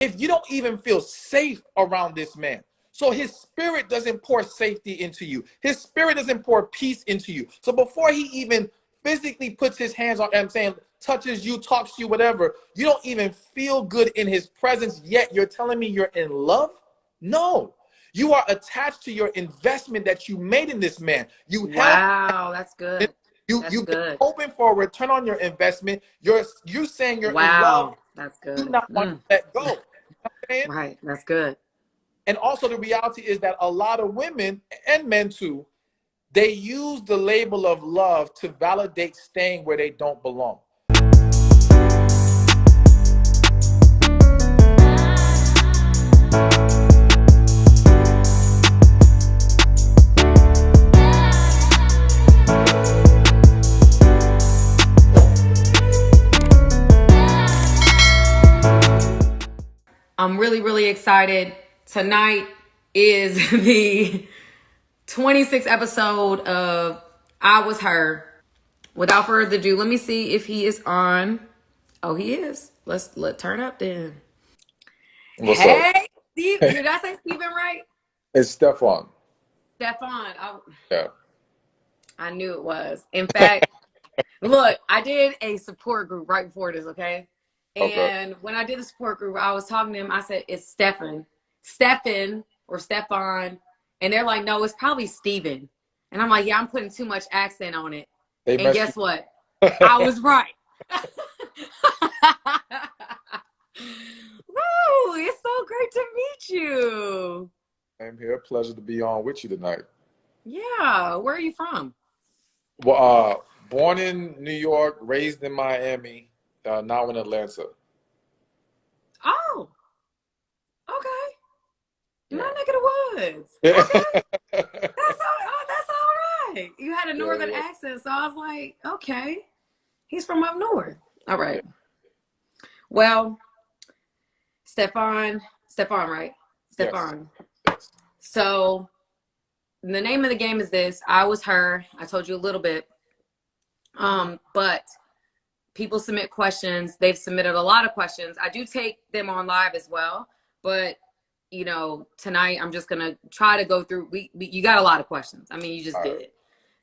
if you don't even feel safe around this man? So his spirit doesn't pour safety into you. His spirit doesn't pour peace into you. So before he even physically puts his hands on, I'm saying, touches you, talks to you, whatever, you don't even feel good in his presence, yet you're telling me you're in love? No. You are attached to your investment that you made in this man. You held. Wow, that's good. You've been hoping for a return on your investment. You're saying you're in love. That's good. You do not want to let go. You know what I'm saying? Right, that's good. And also the reality is that a lot of women and men too, they use the label of love to validate staying where they don't belong. I'm really, really excited. Tonight is the 26th episode of I Was Her. Without further ado, let me see if he is on. Oh, he is. Let's turn up then. What's up? Steve, did I say Stephen right? It's Stephan. Stephan. Yeah. I knew it was. In fact, look, I did a support group right before this, okay? And when I did the support group, I was talking to him. I said, it's Stephan or Stephan. And they're like, no, it's probably Steven. And I'm like, yeah, I'm putting too much accent on it. And guess what? I was right. Woo, it's so great to meet you. I'm here. Pleasure to be on with you tonight. Yeah. Where are you from? Well, born in New York, raised in Miami, now in Atlanta. Oh, okay. My neck of the woods. Yeah. Okay. That's all right. You had a northern accent, so I was like, okay, he's from up north. All right. Well, Stephan, right? Stephan. Yes. So the name of the game is this. I Was Her. I told you a little bit. But people submit questions. They've submitted a lot of questions. I do take them on live as well. But, you know, tonight I'm just going to try to go through. You got a lot of questions. I mean, you just did.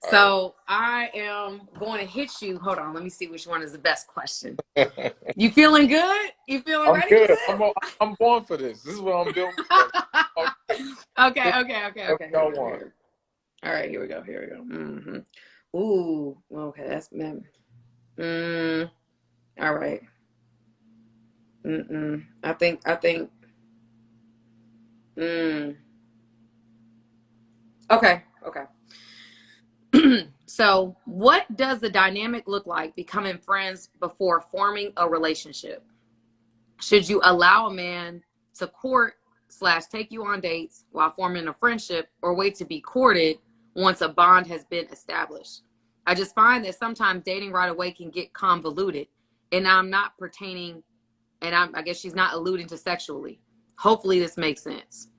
So I am going to hit you. Hold on. Let me see which one is the best question. You feeling good? You feeling ready good. for this? I'm born for this. This is what I'm doing. Okay. All right, here we go. Mm-hmm. Ooh, okay, that's man. All right. I think. Okay. So, what does the dynamic look like becoming friends before forming a relationship? Should you allow a man to court / take you on dates while forming a friendship, or wait to be courted once a bond has been established? I just find that sometimes dating right away can get convoluted, and I'm not pertaining, and I guess she's not alluding to sexually. Hopefully this makes sense.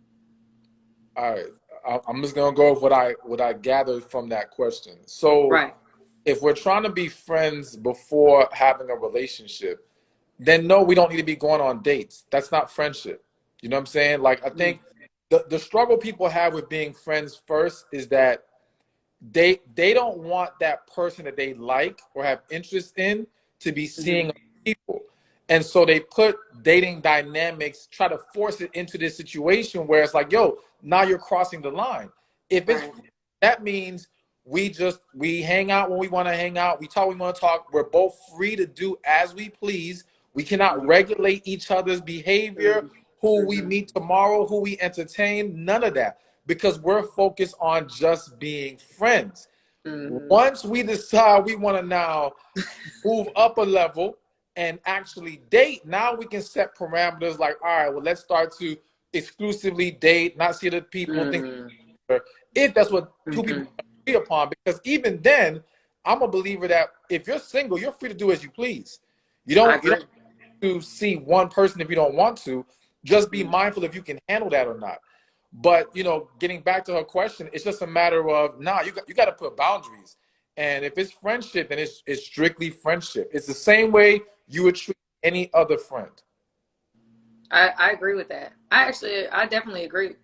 All right. I'm just going to go with what I gathered from that question. So if we're trying to be friends before having a relationship, then no, we don't need to be going on dates. That's not friendship. You know what I'm saying? Like, I think the struggle people have with being friends first is that they don't want that person that they like or have interest in to be seeing people. And so they put dating dynamics, try to force it into this situation where it's like, yo, now you're crossing the line. If it's that means we hang out when we want to hang out, we talk when we want to talk, we're both free to do as we please. We cannot regulate each other's behavior, who we meet tomorrow, who we entertain, none of that, because we're focused on just being friends. Once we decide we want to now move up a level and actually date, now we can set parameters like, all right, well, let's start to exclusively date, not see other people and things. If that's what two people agree upon, because even then, I'm a believer that if you're single, you're free to do as you please. You don't have to see one person if you don't want to. Just be mindful if you can handle that or not. But, you know, getting back to her question, it's just a matter of, you got to put boundaries. And if it's friendship, then it's strictly friendship. It's the same way you would treat any other friend. I agree with that. I definitely agree.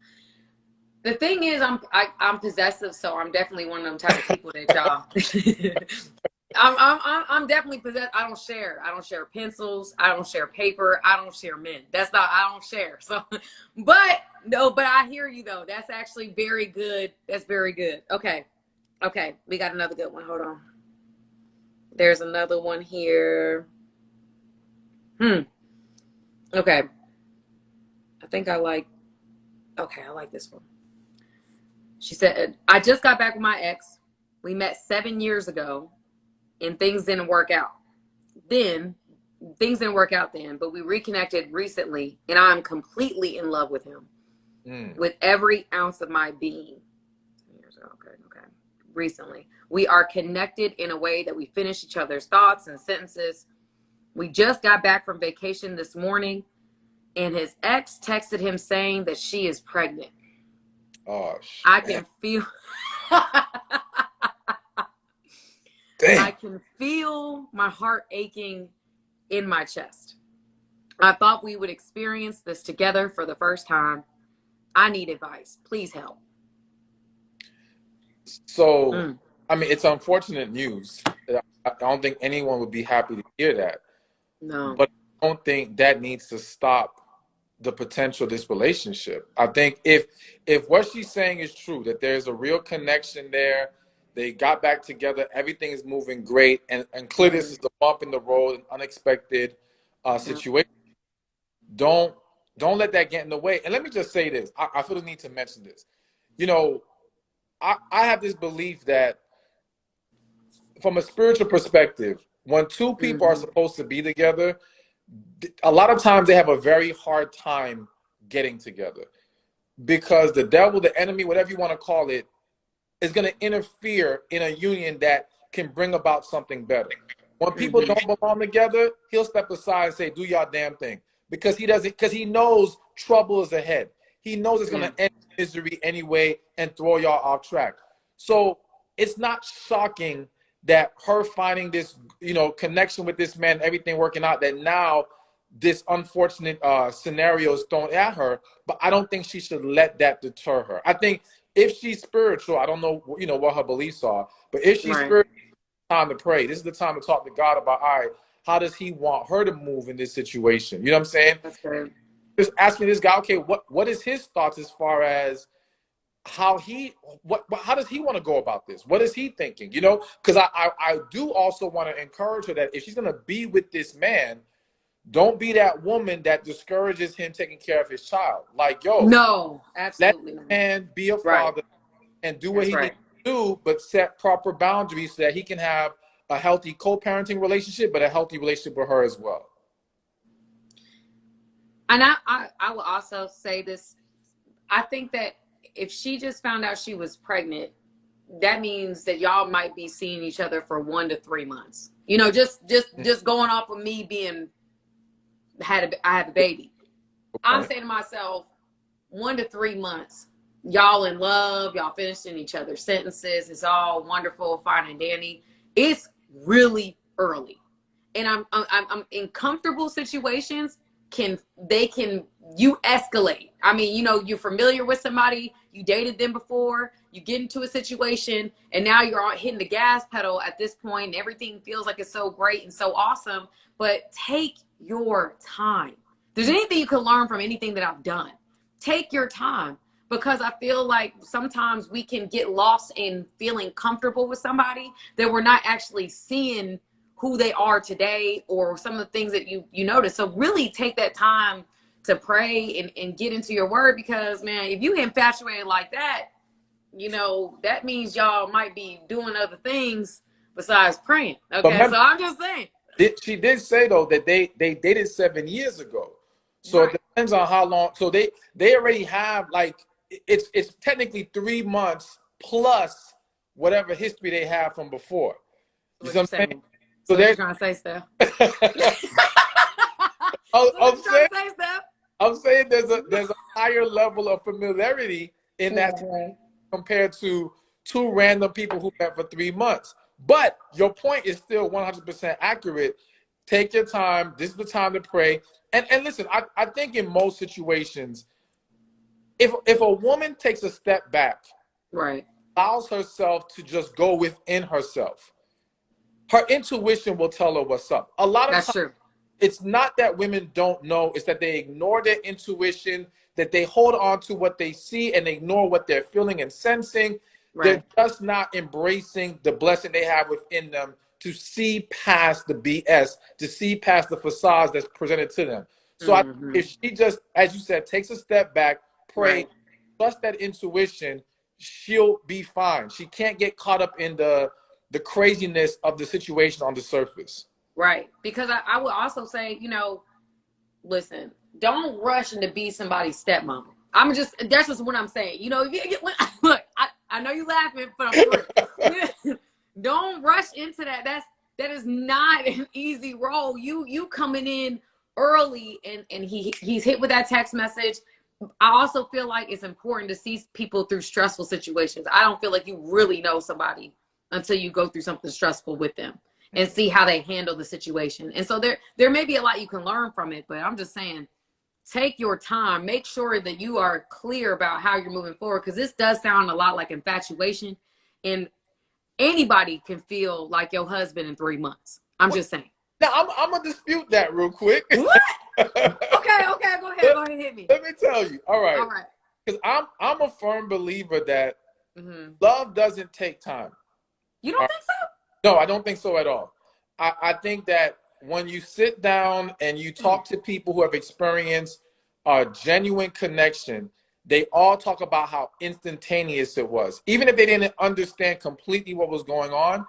The thing is, I'm possessive, so I'm definitely one of them type of people that y'all. I'm definitely possessed. I don't share. I don't share pencils. I don't share paper. I don't share men. That's not. I don't share. So, but no. But I hear you though. That's actually very good. That's very good. Okay. Okay. We got another good one. Hold on. There's another one here. Okay. I think I like. Okay, I like this one. She said, I just got back with my ex. We met 7 years ago and things didn't work out. Then, but we reconnected recently and I'm completely in love with him with every ounce of my being. Okay. Recently. We are connected in a way that we finish each other's thoughts and sentences. We just got back from vacation this morning and his ex texted him saying that she is pregnant. Oh, shit. I can feel I can feel my heart aching in my chest. I thought we would experience this together for the first time. I need advice. Please help. So, I mean, it's unfortunate news. I don't think anyone would be happy to hear that. No. But I don't think that needs to stop the potential of this relationship. I think if what she's saying is true, that there's a real connection there, they got back together, everything is moving great, and clearly this is a bump in the road, an unexpected situation. Don't let that get in the way. And let me just say this. I feel the need to mention this. You know, I have this belief that from a spiritual perspective, when two people are supposed to be together, a lot of times they have a very hard time getting together because the devil, the enemy, whatever you want to call it, is going to interfere in a union that can bring about something better. When people don't belong together, he'll step aside and say, do y'all damn thing. Because he knows trouble is ahead. He knows it's going to end misery anyway and throw y'all off track. So it's not shocking that her finding this, connection with this man, everything working out, that now this unfortunate scenario is thrown at her. But I don't think she should let that deter her. I think if she's spiritual, I don't know, what her beliefs are, but if she's spiritual, it's time to pray. This is the time to talk to God about, all right, how does he want her to move in this situation? You know what I'm saying? That's good. Just asking this guy, okay, what is his thoughts as far as how does he want to go about this? What is he thinking? Because I do also want to encourage her that if she's going to be with this man, don't be that woman that discourages him taking care of his child. Like, no, absolutely. Let the man be a father and do what he needs to do, but set proper boundaries so that he can have a healthy co-parenting relationship, but a healthy relationship with her as well. And I will also say this. I think that if she just found out she was pregnant, that means that y'all might be seeing each other for 1 to 3 months. Just going off of me being I have a baby. Okay. I'm saying to myself, 1 to 3 months, y'all in love, y'all finishing each other's sentences. It's all wonderful, fine and dandy. It's really early, and I'm in comfortable situations. You escalate. I mean, you're familiar with somebody, you dated them before, you get into a situation, and now you're all hitting the gas pedal at this point, and everything feels like it's so great and so awesome. But take your time. If there's anything you can learn from anything that I've done, take your time, because I feel like sometimes we can get lost in feeling comfortable with somebody that we're not actually seeing who they are today or some of the things that you notice. So really take that time to pray and get into your word, because man, if you get infatuated like that, that means y'all might be doing other things besides praying. Okay. Remember, so I'm just saying. She did say though that they dated 7 years ago. So it depends on how long. So they already have, like, it's technically 3 months plus whatever history they have from before. You know what I'm saying? So they're trying to say stuff. I'm saying there's a higher level of familiarity in that compared to 2 random people who met for 3 months. But your point is still 100% accurate. take your time. This is the time to pray. And listen, I think in most situations, if a woman takes a step back, right, allows herself to just go within herself, her intuition will tell her what's up. A lot of that's times, true. it's not that women don't know, it's that they ignore their intuition, that they hold on to what they see and ignore what they're feeling and sensing. Right. They're just not embracing the blessing they have within them to see past the BS, to see past the facades that's presented to them. So if she just, as you said, takes a step back, pray, right, trust that intuition, she'll be fine. She can't get caught up in the craziness of the situation on the surface. right. Because I would also say, you know, listen, don't rush into be somebody's stepmom. That's just what I'm saying. You know, if you look, I know you laughing, but I'm for don't rush into that. That is not an easy role. You coming in early and he's hit with that text message. I also feel like it's important to see people through stressful situations. I don't feel like you really know somebody until you go through something stressful with them and see how they handle the situation. And so there may be a lot you can learn from it, but I'm just saying, take your time. Make sure that you are clear about how you're moving forward, because this does sound a lot like infatuation, and anybody can feel like your husband in 3 months. I'm just saying. Now, I'm going to dispute that real quick. What? Okay, go ahead, hit me. Let me tell you. All right. All right. Because I'm a firm believer that love doesn't take time. You don't think so? No, I don't think so at all. I think that when you sit down and you talk to people who have experienced a genuine connection, they all talk about how instantaneous it was. Even if they didn't understand completely what was going on,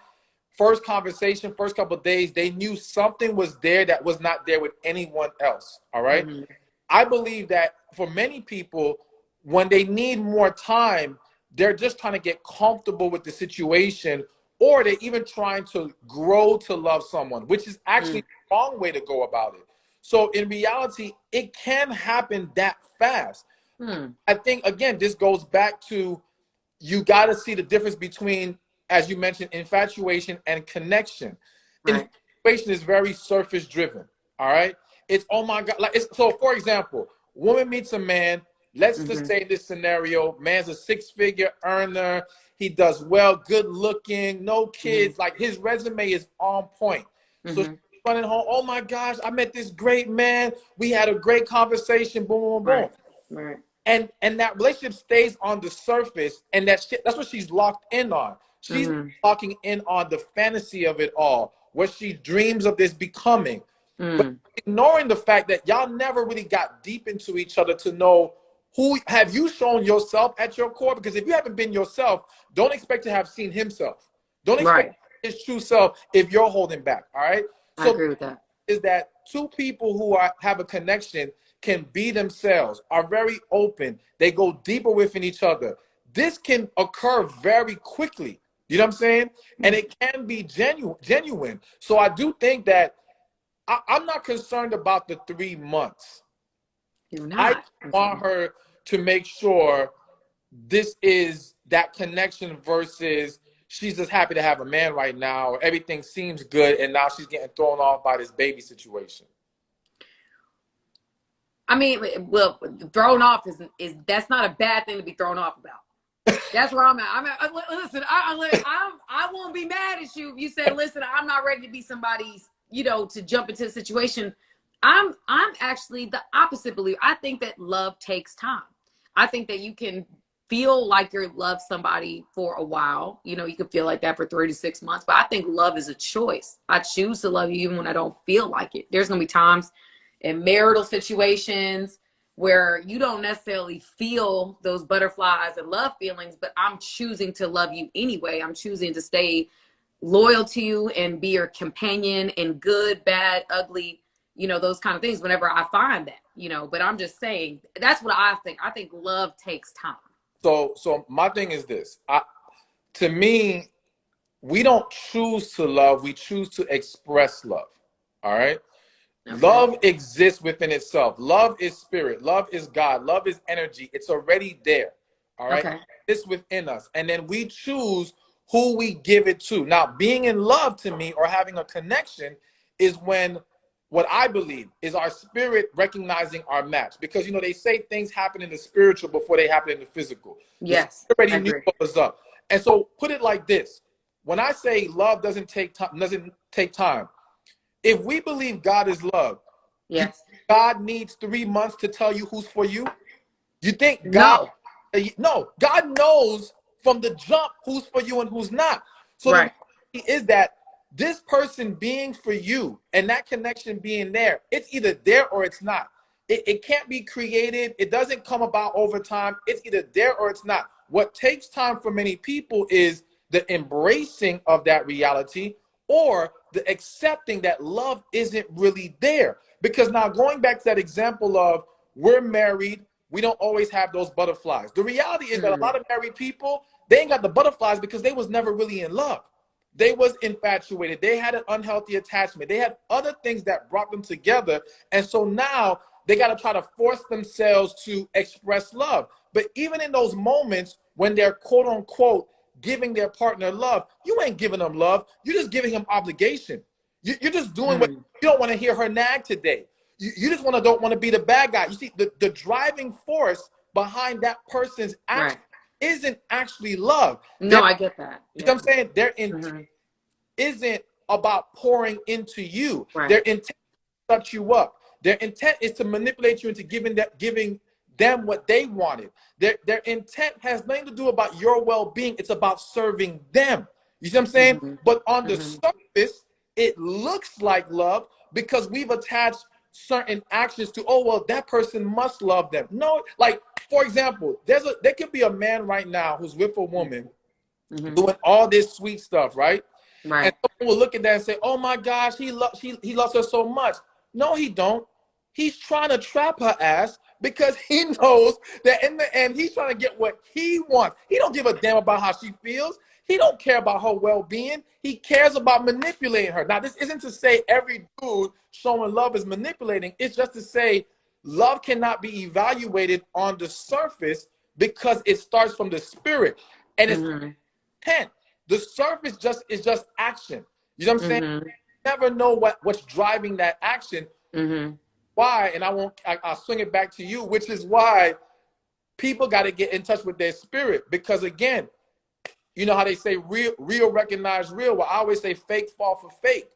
first conversation, first couple of days, they knew something was there that was not there with anyone else. All right. I believe that for many people, when they need more time, they're just trying to get comfortable with the situation, or they're even trying to grow to love someone, which is actually the wrong way to go about it. So in reality, it can happen that fast. I think, again, this goes back to, you got to see the difference between, as you mentioned, infatuation and connection. Right. Infatuation is very surface driven. All right. It's, oh my God. So for example, woman meets a man. Let's just say this scenario, man's a 6-figure earner. He does well, good looking, no kids. Like, his resume is on point. So she's running home. Oh my gosh, I met this great man. We had a great conversation. Boom, boom, boom. Right. And that relationship stays on the surface, and that's what she's locked in on. She's locking in on the fantasy of it all, what she dreams of this becoming. But ignoring the fact that y'all never really got deep into each other to know, who have you shown yourself at your core? Because if you haven't been yourself, don't expect to have seen himself. Don't expect his true self if you're holding back. All right. So I agree with that. Is that two people who have a connection can be themselves, are very open. They go deeper within each other. This can occur very quickly. You know what I'm saying? And it can be genuine. So I do think that I'm not concerned about the 3 months. You're not. I want her to make sure this is that connection versus she's just happy to have a man right now. Everything seems good, and now she's getting thrown off by this baby situation. I mean, well, thrown off is that's not a bad thing to be thrown off about. That's where I'm at. Listen, I won't be mad at you if you say, listen, I'm not ready to be somebody's, to jump into the situation. I'm actually the opposite believer. I think that love takes time. I think that you can feel like you love somebody for a while. You can feel like that for 3 to 6 months, but I think love is a choice. I choose to love you even when I don't feel like it. There's going to be times in marital situations where you don't necessarily feel those butterflies and love feelings, but I'm choosing to love you anyway. I'm choosing to stay loyal to you and be your companion in good, bad, ugly, those kind of things whenever I find that, but I'm just saying, that's what I think. I think love takes time. So my thing is this, to me, we don't choose to love. We choose to express love. All right. Okay. Love exists within itself. Love is spirit. Love is God. Love is energy. It's already there. All right. Okay. It's within us. And then we choose who we give it to. Now, being in love to me, or having a connection, is when what I believe is our spirit recognizing our match. Because, you know, they say things happen in the spiritual before they happen in the physical. Yes. The already knew what was up. And so put it like this. When I say love doesn't take time, if we believe God is love, yes, God needs 3 months to tell you who's for you? You think God... No, God knows from the jump who's for you and who's not. So the reality is that this person being for you and that connection being there, it's either there or it's not. It can't be created. It doesn't come about over time. It's either there or it's not. What takes time for many people is the embracing of that reality or the accepting that love isn't really there. Because now going back to that example of we're married, we don't always have those butterflies. The reality is that a lot of married people, they ain't got the butterflies because they was never really in love. They was infatuated. They had an unhealthy attachment. They had other things that brought them together. And so now they got to try to force themselves to express love. But even in those moments when they're quote unquote giving their partner love, you ain't giving them love. You're just giving him obligation. You're just doing what you don't want to hear her nag today. You just don't want to be the bad guy. You see, the driving force behind that person's action isn't actually love. No, I get that. You know what I'm saying? Their intent isn't about pouring into you. Their intent is to shut you up. Their intent is to manipulate you into giving them what they wanted. Their intent has nothing to do about your well-being. It's about serving them. You see what I'm saying? But on the surface, it looks like love because we've attached certain actions to, oh, well, that person must love them. No, like, for example, there could be a man right now who's with a woman doing all this sweet stuff, right? And someone will look at that and say, oh my gosh, he loves her so much. No, he don't. He's trying to trap her ass because he knows that in the end, he's trying to get what he wants. He don't give a damn about how she feels. He don't care about her well-being. He cares about manipulating her. Now, this isn't to say every dude showing love is manipulating. It's just to say love cannot be evaluated on the surface because it starts from the spirit. And it's intent. The surface is just action. You know what I'm saying? You never know what's driving that action. Why? And I'll swing it back to you, which is why people got to get in touch with their spirit. Because again, you know how they say real recognize real? Well, I always say fake fall for fake.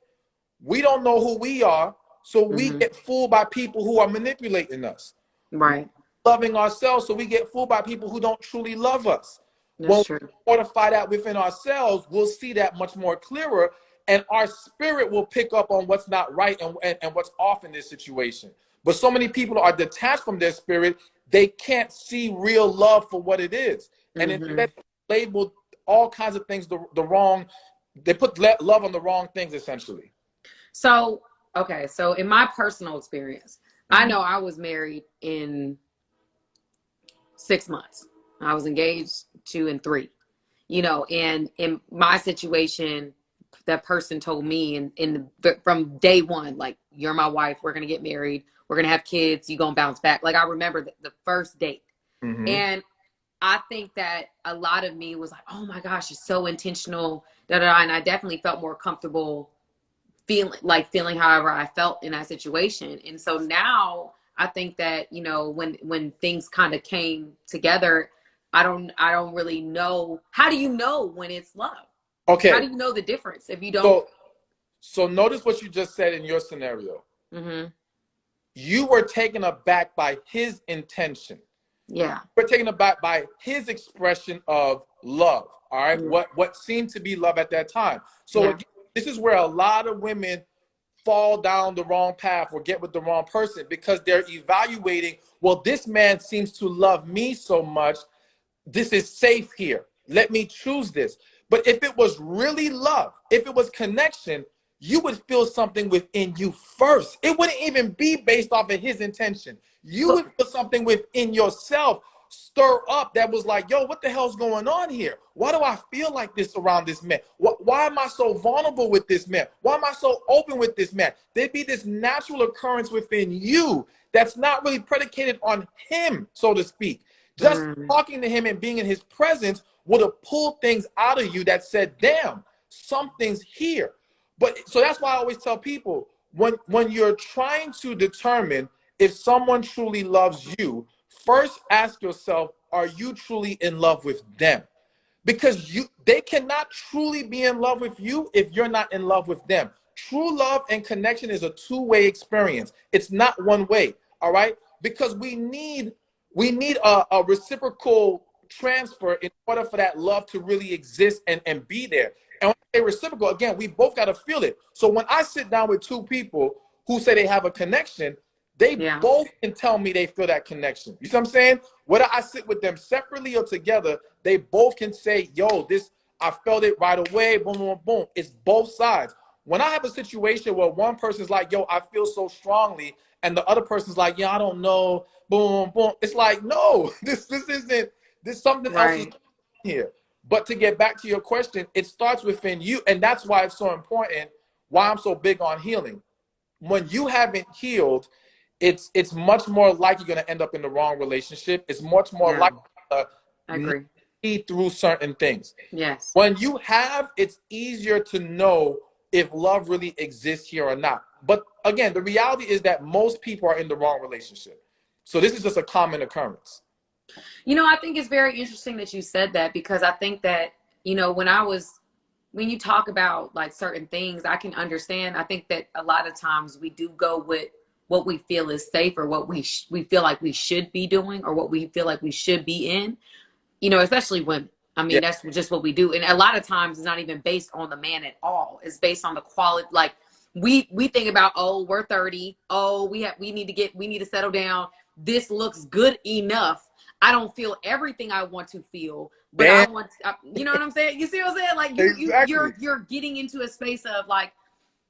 We don't know who we are, so we get fooled by people who are manipulating us. Right. Loving ourselves, so we get fooled by people who don't truly love us. When we fortify that within ourselves, we'll see that much more clearer, and our spirit will pick up on what's not right and what's off in this situation. But so many people are detached from their spirit, they can't see real love for what it is. And instead labeled all kinds of things the wrong, they put love on the wrong things, essentially. So, okay, so in my personal experience, I know I was married in 6 months. I was engaged 2 and 3, you know, and in my situation, that person told me from day one, like, you're my wife, we're going to get married, we're going to have kids, you're going to bounce back. Like, I remember the first date. And I think that a lot of me was like, oh my gosh, it's so intentional, and I definitely felt more comfortable feeling however I felt in that situation. And so now I think that, you know, when things kind of came together, I don't really know. How do you know when it's love? Okay. How do you know the difference if you don't? So notice what you just said in your scenario. You were taken aback by his intention. Yeah. We're taken aback by his expression of love. All right. What seemed to be love at that time. So again, this is where a lot of women fall down the wrong path or get with the wrong person because they're evaluating, well, this man seems to love me so much. This is safe here. Let me choose this. But if it was really love, if it was connection, you would feel something within you first. It wouldn't even be based off of his intention. You would feel something within yourself stir up that was like, yo, what the hell's going on here? Why do I feel like this around this man? Why am I so vulnerable with this man? Why am I so open with this man? There'd be this natural occurrence within you that's not really predicated on him, so to speak. Just talking to him and being in his presence would have pulled things out of you that said, damn, something's here. But so that's why I always tell people, when you're trying to determine if someone truly loves you, first ask yourself, are you truly in love with them? Because they cannot truly be in love with you if you're not in love with them. True love and connection is a two-way experience. It's not one way, all right? Because we need a reciprocal transfer in order for that love to really exist and be there. And when I say reciprocal, again, we both got to feel it. So when I sit down with two people who say they have a connection, they both can tell me they feel that connection. You see what I'm saying? Whether I sit with them separately or together, they both can say, yo, I felt it right away, boom, boom, boom. It's both sides. When I have a situation where one person's like, yo, I feel so strongly, and the other person's like, yeah, I don't know, boom, boom. It's like, no, this something else is here. But to get back to your question, it starts within you. And that's why it's so important, why I'm so big on healing. When you haven't healed, it's much more likely you're going to end up in the wrong relationship. It's much more likely to I agree. see through certain things. Yes. When you have, it's easier to know if love really exists here or not. But again, the reality is that most people are in the wrong relationship. So this is just a common occurrence. You know, I think it's very interesting that you said that, because I think that, you know, when you talk about like certain things, I can understand. I think that a lot of times we do go with what we feel is safe, or what we feel like we should be doing, or what we feel like we should be in, you know, especially women. I mean, that's just what we do. And a lot of times it's not even based on the man at all. It's based on the quality. Like we think about, oh, we're 30. Oh, we need to settle down. This looks good enough. I don't feel everything I want to feel, but I want to, you know what I'm saying? You see what I'm saying? Like you're getting into a space of like,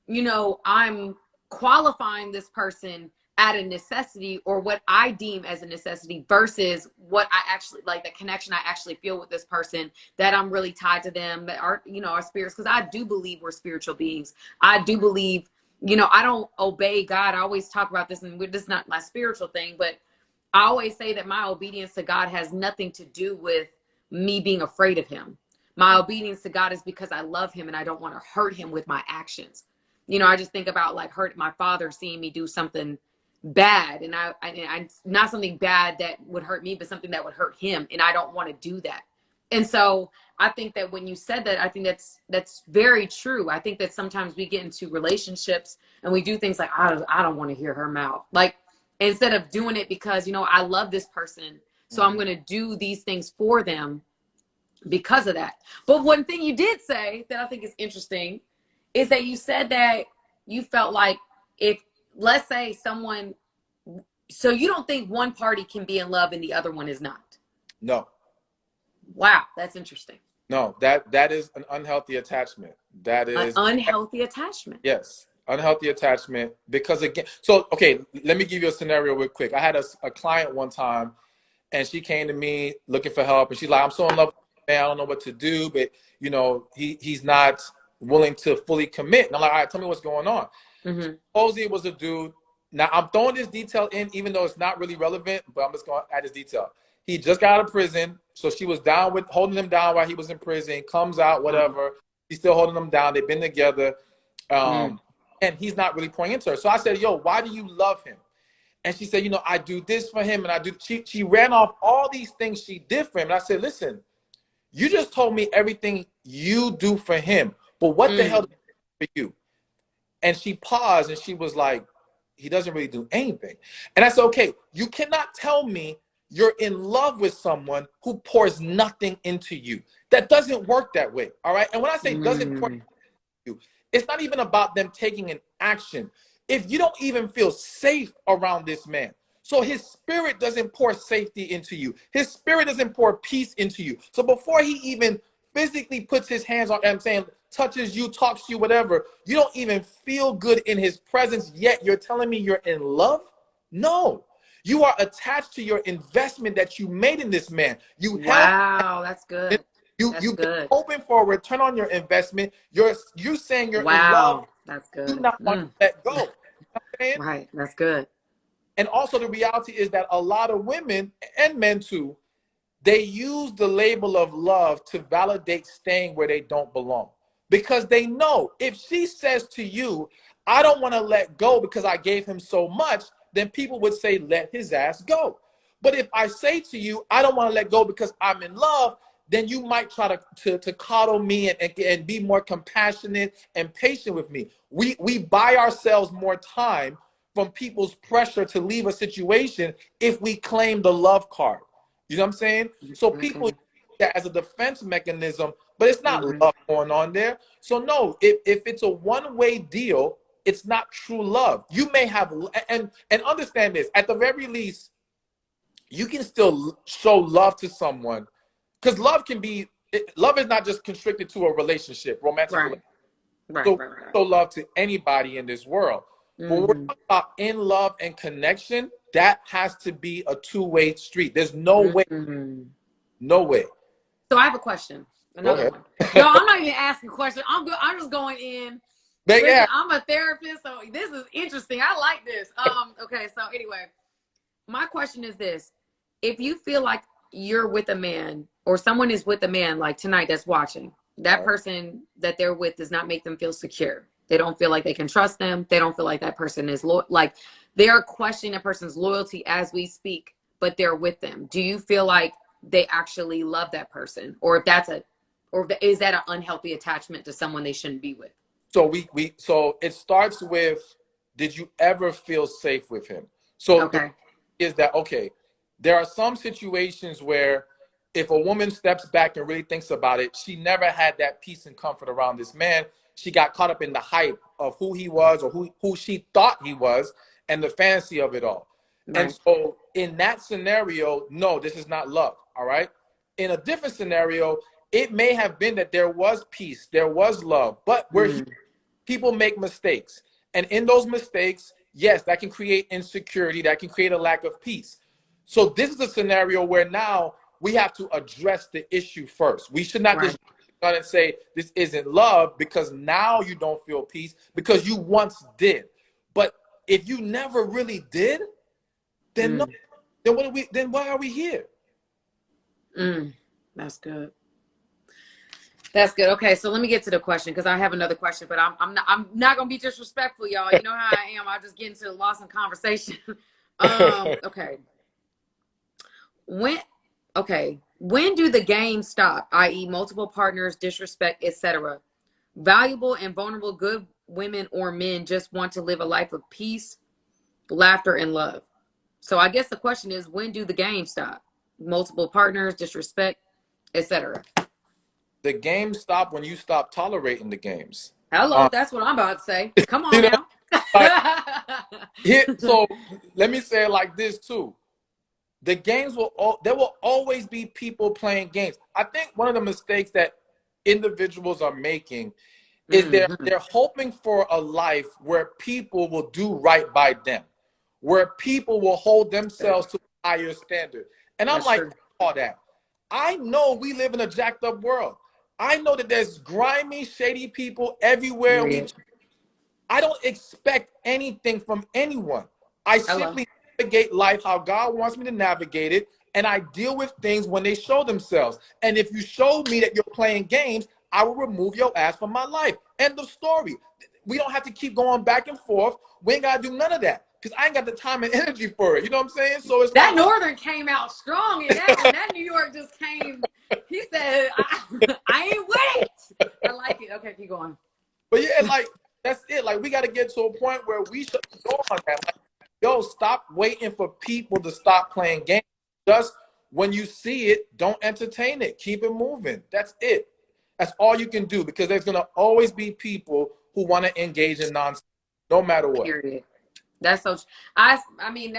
you know, I'm qualifying this person at a necessity, or what I deem as a necessity, versus what I actually like, the connection I actually feel with this person, that I'm really tied to them, that are, you know, our spirits. Because I do believe we're spiritual beings. I do believe, you know, I don't obey God. I always talk about this, and this is not my spiritual thing, but I always say that my obedience to God has nothing to do with me being afraid of him. My obedience to God is because I love him and I don't want to hurt him with my actions. You know, I just think about like my father seeing me do something bad, and I not something bad that would hurt me, but something that would hurt him, and I don't want to do that. And so I think that when you said that, I think that's very true. I think that sometimes we get into relationships and we do things like, I don't want to hear her mouth. Like, instead of doing it because, you know, I love this person, so I'm going to do these things for them because of that. But one thing you did say that I think is interesting is that you said that you felt like, if, let's say someone, so you don't think one party can be in love and the other one is not? No. Wow, that's interesting. No, that is an unhealthy attachment. That is an unhealthy attachment. Yes. Unhealthy attachment, because again, so, okay, let me give you a scenario real quick. I had a client one time, and she came to me looking for help, and she's like, I'm so in love with him, man, I don't know what to do, but, you know, he's not willing to fully commit. And I'm like, all right, tell me what's going on. Supposedly it was a dude. Now, I'm throwing this detail in, even though it's not really relevant, but I'm just going to add this detail. He just got out of prison, so she was holding him down while he was in prison, comes out, whatever. She's still holding him down. They've been together. And he's not really pouring into her. So I said, yo, why do you love him? And she said, you know, I do this for him. And she ran off all these things she did for him. And I said, listen, you just told me everything you do for him, but what the hell for you? And she paused and she was like, he doesn't really do anything. And I said, okay, you cannot tell me you're in love with someone who pours nothing into you. That doesn't work that way. All right. And when I say doesn't pour into you, it's not even about them taking an action. If you don't even feel safe around this man, so his spirit doesn't pour safety into you. His spirit doesn't pour peace into you. So before he even physically puts his hands on, I'm saying, touches you, talks to you, whatever, you don't even feel good in his presence, yet you're telling me you're in love? No. You are attached to your investment that you made in this man. Wow, that's good. You've been hoping for a return on your investment. You're saying you're in love. That's good. Do not want to let go. You know what I'm saying? Right, that's good. And also the reality is that a lot of women and men too, they use the label of love to validate staying where they don't belong. because they know if she says to you, I don't want to let go because I gave him so much, then people would say, let his ass go. But if I say to you, I don't want to let go because I'm in love, then you might try to coddle me and be more compassionate and patient with me. We buy ourselves more time from people's pressure to leave a situation if we claim the love card. You know what I'm saying? So people use that as a defense mechanism, but it's not love going on there. So no, if it's a one-way deal, it's not true love. You may have, and understand this, at the very least, you can still show love to someone, because love is not just constricted to a relationship, romantic relationship. So show love to anybody in this world. But when we're talking about in love and connection, that has to be a two-way street. There's no way. No way. So I have a question. Another one. No, I'm not even asking questions. I'm just going in. Listen, I'm a therapist, so this is interesting. I like this. Okay, so anyway, my question is this. If you feel like you're with a man or someone is with a man like tonight that's watching, that person that they're with does not make them feel secure. They don't feel like they can trust them. They don't feel like that person is like they are questioning a person's loyalty as we speak, but they're with them. Do you feel like they actually love that person, or is that an unhealthy attachment to someone they shouldn't be with? So so it starts with, did you ever feel safe with him? So is that okay? There are some situations where if a woman steps back and really thinks about it, she never had that peace and comfort around this man. She got caught up in the hype of who he was or who she thought he was and the fantasy of it all. And so in that scenario, no, this is not love. All right. In a different scenario, it may have been that there was peace, there was love, but people make mistakes. And in those mistakes, yes, that can create insecurity, that can create a lack of peace. So this is a scenario where now we have to address the issue first. We should not just and say this isn't love because now you don't feel peace because you once did. But if you never really did, then no, then why are we here? That's good. That's good. Okay, so let me get to the question because I have another question, but I'm not gonna be disrespectful, y'all. You know how I am. I just get into the lost in conversation. Okay. When do the games stop, i.e. multiple partners, disrespect, etc.? Valuable and vulnerable good women or men just want to live a life of peace, laughter, and love. So I guess the question is, when do the games stop? Multiple partners, disrespect, etc. The games stop when you stop tolerating the games. Hello, that's what I'm about to say. Come on now. So let me say it like this too. The games there will always be people playing games. I think one of the mistakes that individuals are making is they're hoping for a life where people will do right by them, where people will hold themselves to a higher standard. And I'm like, all that. I know we live in a jacked up world. I know that there's grimy, shady people everywhere. I don't expect anything from anyone. I simply navigate life how God wants me to navigate it, and I deal with things when they show themselves. And if you show me that you're playing games, I will remove your ass from my life. End of story. We don't have to keep going back and forth. We ain't got to do none of that because I ain't got the time and energy for it. You know what I'm saying? So it's that Northern came out strong, and that New York just came. He said, I ain't with it. I like it. Okay, keep going. But yeah, like, that's it. Like, we got to get to a point where we should go on that. Like, yo, stop waiting for people to stop playing games. Just when you see it, don't entertain it. Keep it moving. That's it. That's all you can do because there's going to always be people who want to engage in nonsense, no matter what. Period. That's so. I mean,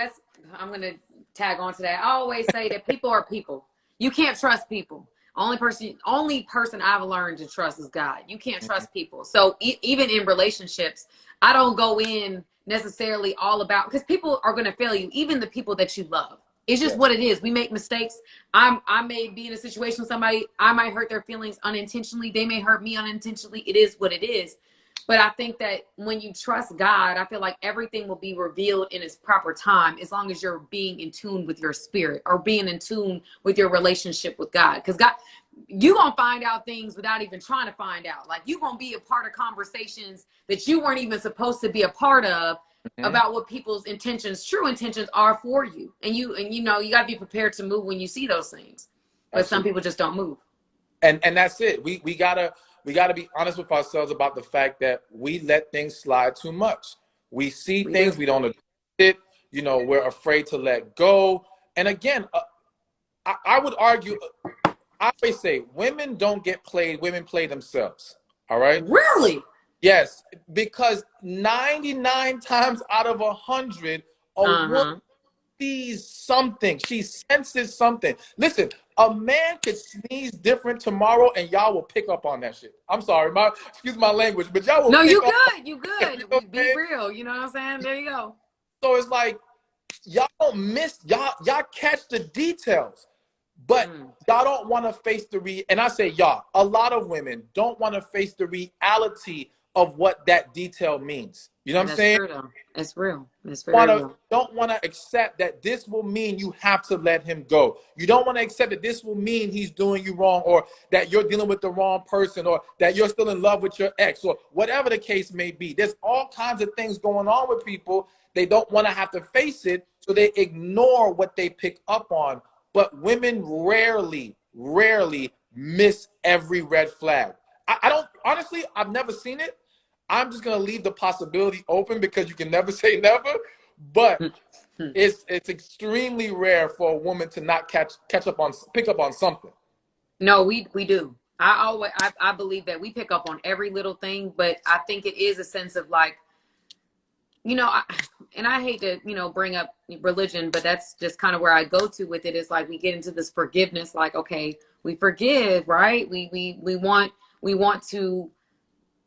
I'm going to tag on to that. I always say that people are people. You can't trust people. Only person I've learned to trust is God. You can't trust people. So even in relationships, I don't go in necessarily all about, because people are going to fail you, even the people that you love. It's just what it is. We make mistakes. I may be in a situation with somebody. I might hurt their feelings unintentionally. They may hurt me unintentionally. It is what it is. But I think that when you trust God, I feel like everything will be revealed in its proper time, as long as you're being in tune with your spirit or being in tune with your relationship with God. Because you gonna find out things without even trying to find out. Like, you gonna be a part of conversations that you weren't even supposed to be a part of about what people's intentions, true intentions, are for you. And you know, you gotta be prepared to move when you see those things. But some people just don't move. And that's it. We gotta be honest with ourselves about the fact that we let things slide too much. We see things, we don't address it. You know, we're afraid to let go. And again, I would argue, I always say, women don't get played, women play themselves. All right? Really? Yes, because 99 times out of 100, a woman sees something. She senses something. Listen, a man could sneeze different tomorrow and y'all will pick up on that shit. I'm sorry, excuse my language, but y'all will pick up. No, you good. You know, be real. You know what I'm saying? There you go. So it's like, y'all don't miss, y'all catch the details, but y'all don't want to face and I say y'all, a lot of women don't want to face the reality of what that detail means. You know what I'm saying? True, though. It's real. It's very real. Don't want to accept that this will mean you have to let him go. You don't want to accept that this will mean he's doing you wrong, or that you're dealing with the wrong person, or that you're still in love with your ex, or whatever the case may be. There's all kinds of things going on with people. They don't want to have to face it, so they ignore what they pick up on. But women rarely miss every red flag. I don't, honestly, I've never seen it. I'm just going to leave the possibility open because you can never say never. But it's extremely rare for a woman to not pick up on something. No, we do. I believe that we pick up on every little thing, but I think it is a sense of like, you know, and I hate to, you know, bring up religion, but that's just kind of where I go to with it. Is like, we get into this forgiveness, like, okay, we forgive, right? We want to,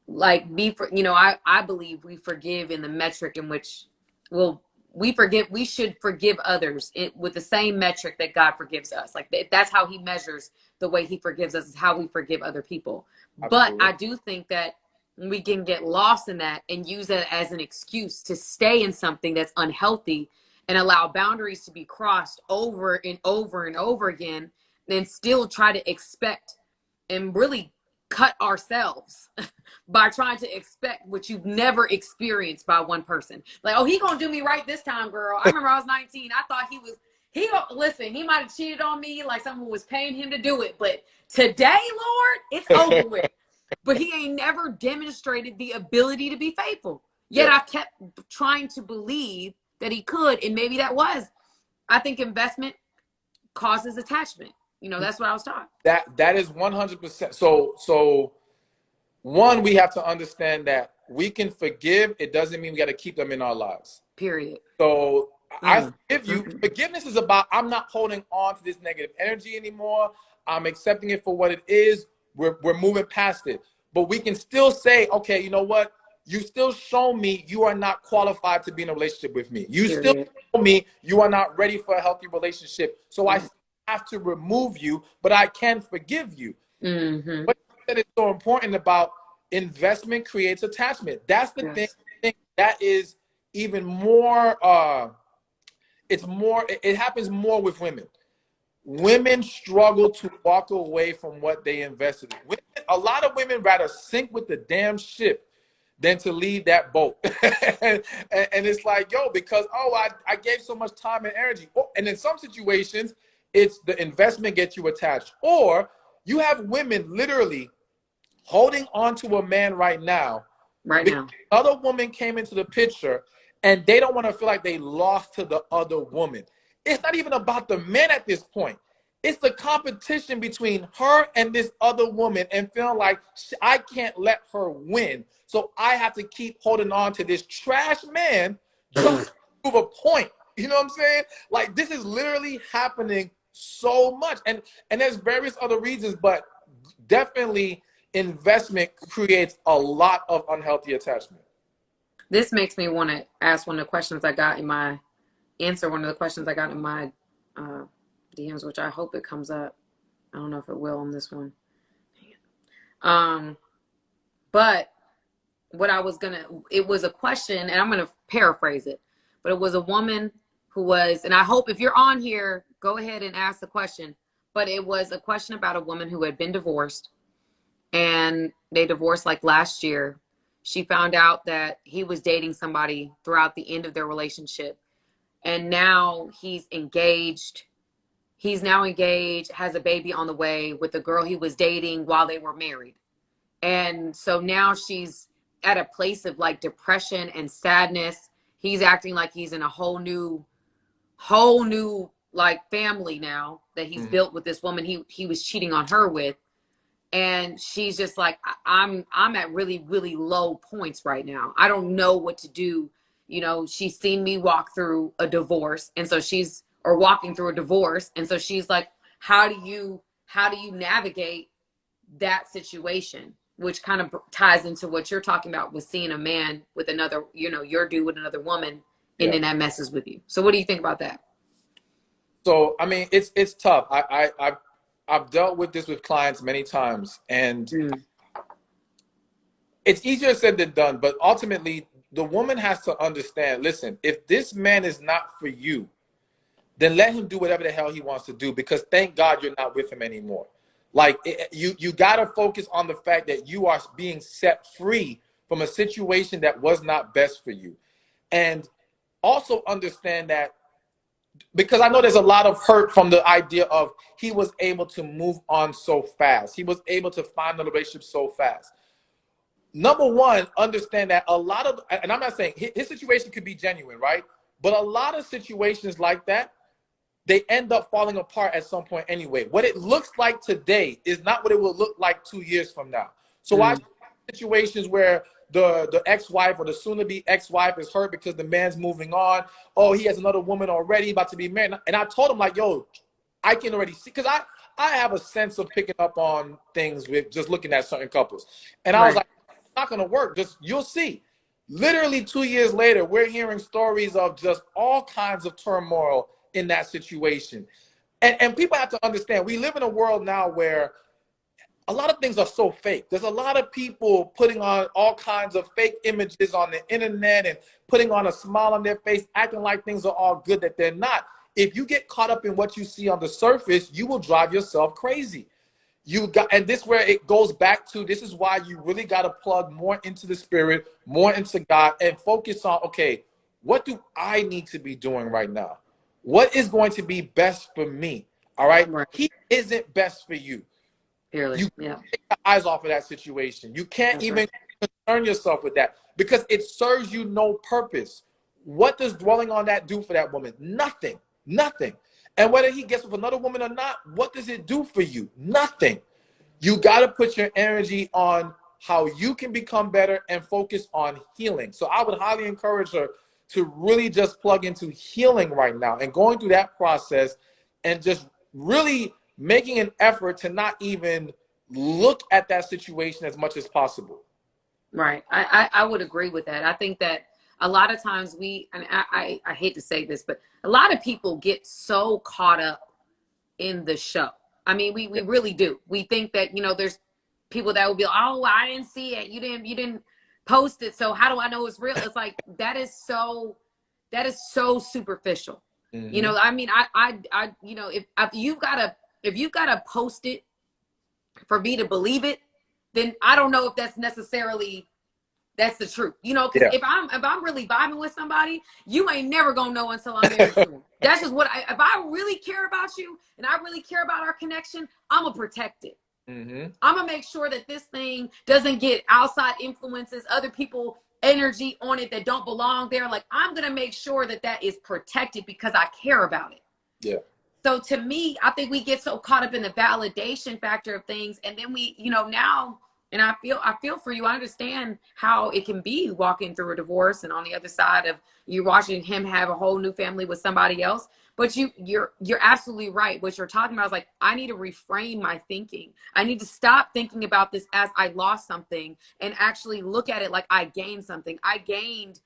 like, you know, I believe we forgive in the metric in which we should forgive others with the same metric that God forgives us. Like, that's how he measures the way he forgives us, is how we forgive other people. Absolutely. But I do think that we can get lost in that and use it as an excuse to stay in something that's unhealthy and allow boundaries to be crossed over and over and over again, then still try to expect and really cut ourselves by trying to expect what you've never experienced by one person. Like, oh, he gonna do me right this time, girl. I remember I was 19. I thought listen, he might have cheated on me, like someone was paying him to do it. But today, Lord, it's over with. But he ain't never demonstrated the ability to be faithful. Yet I kept trying to believe that he could. And maybe that was, I think investment causes attachment. You know, that's what I was taught. That is 100%. So one, we have to understand that we can forgive. It doesn't mean we got to keep them in our lives. Period. So I forgive you. Forgiveness is about, I'm not holding on to this negative energy anymore. I'm accepting it for what it is. We're moving past it. But we can still say, okay, you know what? You still show me you are not qualified to be in a relationship with me. You still show me you are not ready for a healthy relationship. So I have to remove you, but I can forgive you. What that is so important about investment creates attachment. That's the thing that is even more, it happens more with women. Women struggle to walk away from what they invested in. A lot of women rather sink with the damn ship than to leave that boat. and it's like, yo, because, I gave so much time and energy. And in some situations, it's the investment gets you attached. Or you have women literally holding on to a man right now. Another woman came into the picture and they don't want to feel like they lost to the other woman. It's not even about the men at this point. It's the competition between her and this other woman and feeling like I can't let her win. So I have to keep holding on to this trash man just to prove a point. You know what I'm saying? Like, this is literally happening so much. And there's various other reasons, but definitely investment creates a lot of unhealthy attachment. This makes me want to ask one of the questions I got in my DMs, which I hope it comes up. I don't know if it will on this one. But what it was a question, and I'm gonna paraphrase it, but it was a woman who was, and I hope if you're on here, go ahead and ask the question. but it was a question about a woman who had been divorced, and they divorced like last year. She found out that he was dating somebody throughout the end of their relationship. And now he's engaged. He's now engaged, has a baby on the way with the girl he was dating while they were married. And so now she's at a place of like depression and sadness. He's acting like he's in a whole new like family now that he's built with this woman he was cheating on her with. And she's just like, I'm at really, really low points right now. I don't know what to do. You know, she's seen me walk through a divorce. And so or walking through a divorce. And so she's like, how do you navigate that situation? Which kind of ties into what you're talking about with seeing a man with another, you know, your dude with another woman, and then that messes with you. So what do you think about that? So, I mean, it's tough. I've dealt with this with clients many times, and it's easier said than done. But ultimately, the woman has to understand, listen, if this man is not for you, then let him do whatever the hell he wants to do, because thank God you're not with him anymore. Like, you got to focus on the fact that you are being set free from a situation that was not best for you. And also understand that, because I know there's a lot of hurt from the idea of he was able to move on so fast. He was able to find a relationship so fast. Number one, understand that a lot of, and I'm not saying his situation could be genuine, right? But a lot of situations like that, they end up falling apart at some point anyway. What it looks like today is not what it will look like 2 years from now. So I see situations where the ex-wife or the soon-to-be ex-wife is hurt because the man's moving on. Oh, he has another woman already about to be married. And I told him, like, yo, I can already see, because I have a sense of picking up on things with just looking at certain couples. And I was like, it's not going to work. Just, you'll see. Literally 2 years later, we're hearing stories of just all kinds of turmoil in that situation. And people have to understand, we live in a world now where a lot of things are so fake. There's a lot of people putting on all kinds of fake images on the internet and putting on a smile on their face, acting like things are all good that they're not. If you get caught up in what you see on the surface, you will drive yourself crazy. And this is where it goes back to, this is why you really got to plug more into the spirit, more into God, and focus on, okay, what do I need to be doing right now? What is going to be best for me? All right. He isn't best for you. You can't take your eyes off of that situation. You can't even concern yourself with that, because it serves you no purpose. What does dwelling on that do for that woman? Nothing. Nothing. And whether he gets with another woman or not, what does it do for you? Nothing. You got to put your energy on how you can become better and focus on healing. So I would highly encourage her to really just plug into healing right now and going through that process, and just really making an effort to not even look at that situation as much as possible. Right. I would agree with that. I think that a lot of times I hate to say this, but a lot of people get so caught up in the show. I mean, we really do. We think that, you know, there's people that will be, oh, I didn't see it. You didn't post it. So how do I know it's real? It's like, that is so superficial. You know, I mean, I you know, if you've got to post it for me to believe it, then I don't know if that's necessarily the truth. You know, because if I'm really vibing with somebody, you ain't never gonna know until I'm married to them. That's just what if I really care about you and I really care about our connection, I'm gonna protect it. I'm gonna make sure that this thing doesn't get outside influences, other people energy on it that don't belong there. Like, I'm gonna make sure that is protected because I care about it. Yeah. So to me, I think we get so caught up in the validation factor of things, and then we, you know, now, and I feel for you. I understand how it can be walking through a divorce, and on the other side of you watching him have a whole new family with somebody else. But you're absolutely right. What you're talking about is like, I need to reframe my thinking. I need to stop thinking about this as I lost something and actually look at it like I gained something. I gained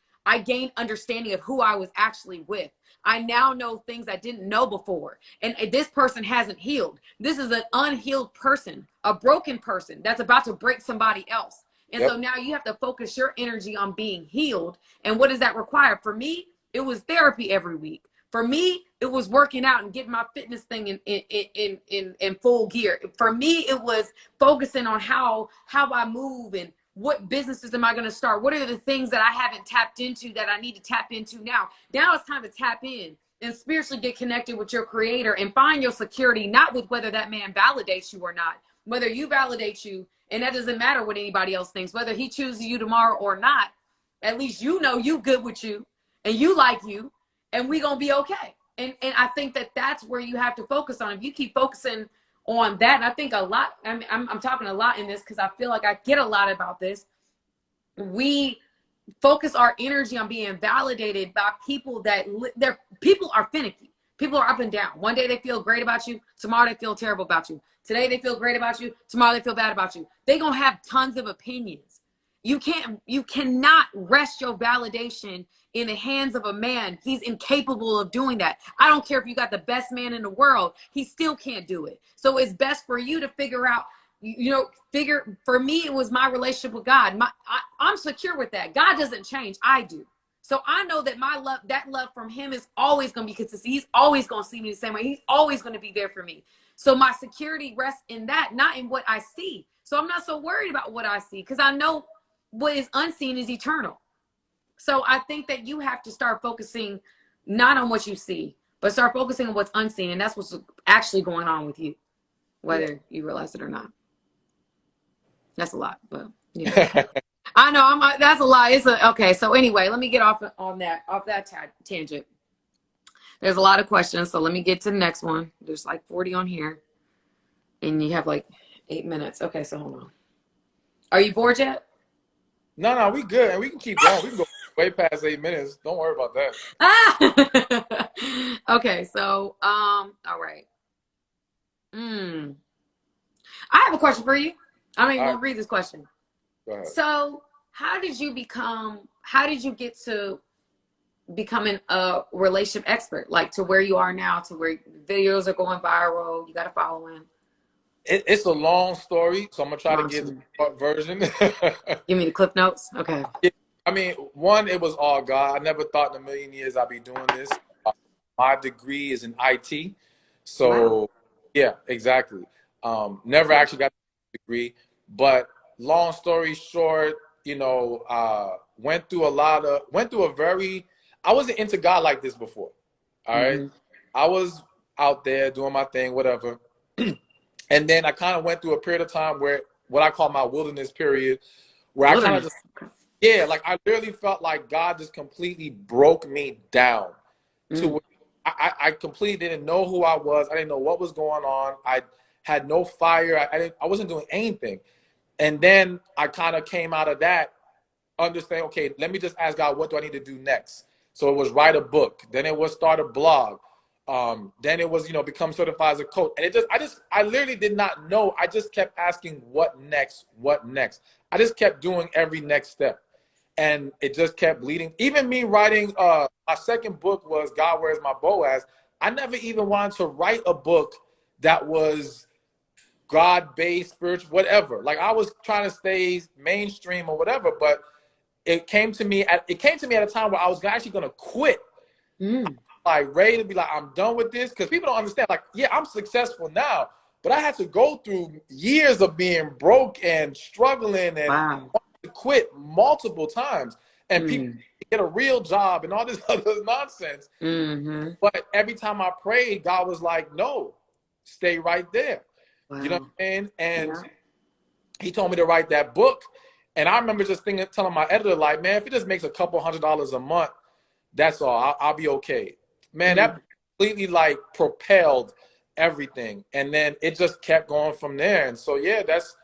understanding of who I was actually with. I now know things I didn't know before. And this person hasn't healed. This is an unhealed person, a broken person that's about to break somebody else. And so now you have to focus your energy on being healed. And what does that require? For me, it was therapy every week. For me, it was working out and getting my fitness thing in full gear. For me, it was focusing on how I move and what businesses am I going to start? What are the things that I haven't tapped into that I need to tap into now? Now it's time to tap in and spiritually get connected with your creator and find your security, not with whether that man validates you or not, whether you validate you. And that doesn't matter what anybody else thinks, whether he chooses you tomorrow or not. At least you know you good with you and you like you, and we gonna be okay. And I think that that's where you have to focus on. If you keep focusing on that, and I think a lot, I'm talking a lot in this because I feel like I get a lot about this. We focus our energy on being validated by people that people are finicky. People are up and down. One day they feel great about you. Tomorrow they feel terrible about you. Today they feel great about you. Tomorrow they feel bad about you. They're going to have tons of opinions. You cannot rest your validation in the hands of a man. He's incapable of doing that. I don't care if you got the best man in the world. He still can't do it. So it's best for you to figure out, for me, it was my relationship with God. I'm secure with that. God doesn't change. I do. So I know that that love from him is always going to be consistent. He's always going to see me the same way. He's always going to be there for me. So my security rests in that, not in what I see. So I'm not so worried about what I see because I know what is unseen is eternal. So I think that you have to start focusing not on what you see, but start focusing on what's unseen. And that's what's actually going on with you, whether you realize it or not. That's a lot, but yeah. I know that's a lot. Okay. So anyway, let me get off that tangent. There's a lot of questions. So let me get to the next one. There's like 40 on here and you have like 8 minutes. Okay. So hold on. Are you bored yet? No, we good. And we can keep going. We can go way past 8 minutes. Don't worry about that. Okay. So, all right. I have a question for you. I'm even gonna read this question. Go ahead. So how did you get to becoming a relationship expert, like to where you are now, to where videos are going viral, you got a following? It's a long story, so I'm gonna try to get the short version. Give me the clip notes. Okay. I mean, one, it was all God. I never thought in a million years I'd be doing this. My degree is in IT. So, wow. Yeah, exactly. Never actually got the degree. But long story short, went through I wasn't into God like this before. All right. I was out there doing my thing, whatever. And then I kind of went through a period of time where what I call my wilderness period, where I kind of like I literally felt like God just completely broke me down to where I completely didn't know who I was. I didn't know what was going on. I had no fire. I wasn't doing anything. And then I kind of came out of that, understanding, okay, let me just ask God, what do I need to do next? So it was write a book. Then it was start a blog. Then it was, become certified as a coach. And I literally did not know. I just kept asking, what next? What next? I just kept doing every next step. And it just kept leading. Even me writing, my second book was God, Where's My Boaz? I never even wanted to write a book that was God-based, spiritual, whatever. Like I was trying to stay mainstream or whatever, but it came to me at a time where I was actually going to quit. Like ready to be like, I'm done with this, because people don't understand. Like, yeah, I'm successful now, but I had to go through years of being broke and struggling and to quit multiple times, and people get a real job and all this other nonsense. But every time I prayed, God was like, no, stay right there. You know what I'm saying? And he told me to write that book. And I remember just telling my editor, like, man, if it just makes a couple $100s a month, that's all. I'll be okay. Man, that completely like propelled everything. And then it just kept going from there. And so, yeah, that's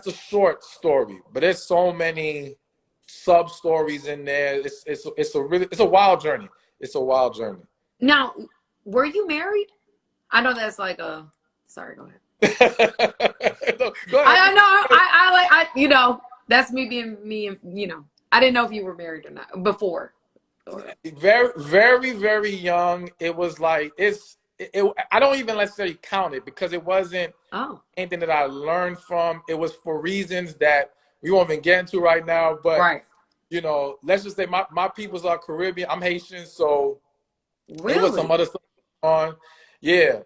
the short story. But there's so many sub stories in there. It's a wild journey. It's a wild journey. Now, were you married? I know that's like sorry, go ahead. No, go ahead. I know, that's me being me, and I didn't know if you were married or not before. Very, very, very young. It was like I don't even necessarily count it, because it wasn't anything that I learned from. It was for reasons that we won't even get into right now. But let's just say my peoples are Caribbean. I'm Haitian, so It was some Really? other stuff on. Yeah.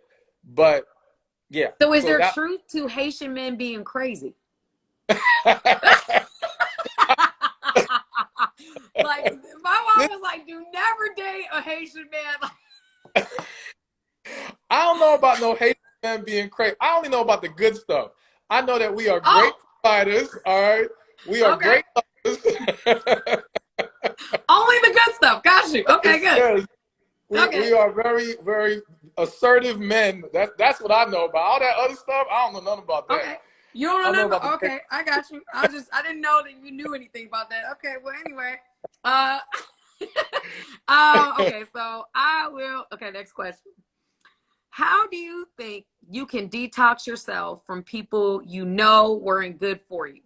But yeah. So is So there that truth to Haitian men being crazy? Like my mom was like, "Do never date a Haitian man." I don't know about no Haitian men being crazy. I only know about the good stuff. I know that we are great Oh, providers. All right. We are okay. great lovers. Only the good stuff. Got you. Okay, good. Yes. Okay. We are very, very assertive men. That's what I know about. All that other stuff, I don't know nothing about that. Okay. You don't I know know nothing about about, the okay, I got you. I didn't know that you knew anything about that. Okay, well anyway. Uh okay, so okay, next question. How do you think you can detox yourself from people you know weren't good for you?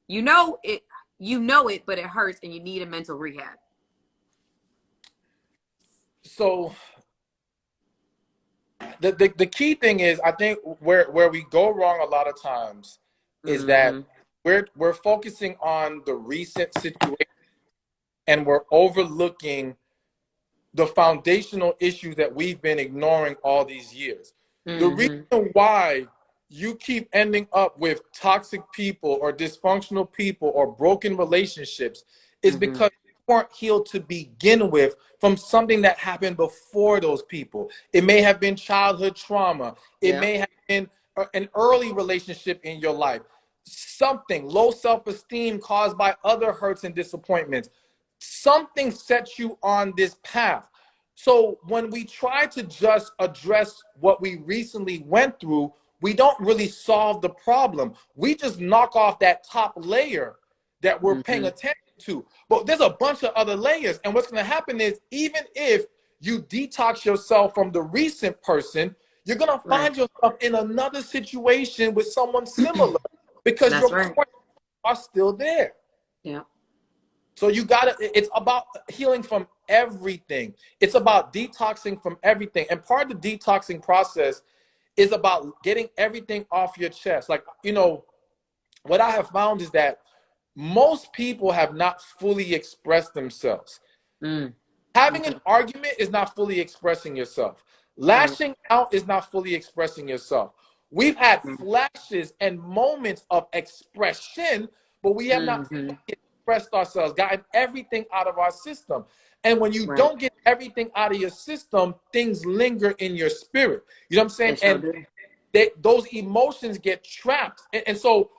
You know it, but it hurts and you need a mental rehab. So the key thing is, I think where we go wrong a lot of times is that we're focusing on the recent situation and we're overlooking the foundational issues that we've been ignoring all these years. The reason why you keep ending up with toxic people or dysfunctional people or broken relationships is because you weren't healed to begin with from something that happened before those people. It may have been childhood trauma. It may have been an early relationship in your life. Something, low self-esteem caused by other hurts and disappointments. Something sets you on this path. So when we try to just address what we recently went through, we don't really solve the problem. We just knock off that top layer that we're paying attention to. But there's a bunch of other layers. And what's going to happen is, even if you detox yourself from the recent person, you're going to find yourself in another situation with someone similar because your points are still there. Yeah. So it's about healing from everything. It's about detoxing from everything. And part of the detoxing process is about getting everything off your chest. Like, what I have found is that most people have not fully expressed themselves. Having an argument is not fully expressing yourself. Lashing out is not fully expressing yourself. We've had flashes and moments of expression, but we have not fully expressed ourselves, gotten everything out of our system. And when you don't get everything out of your system, things linger in your spirit. You know what I'm saying? And those emotions get trapped. And so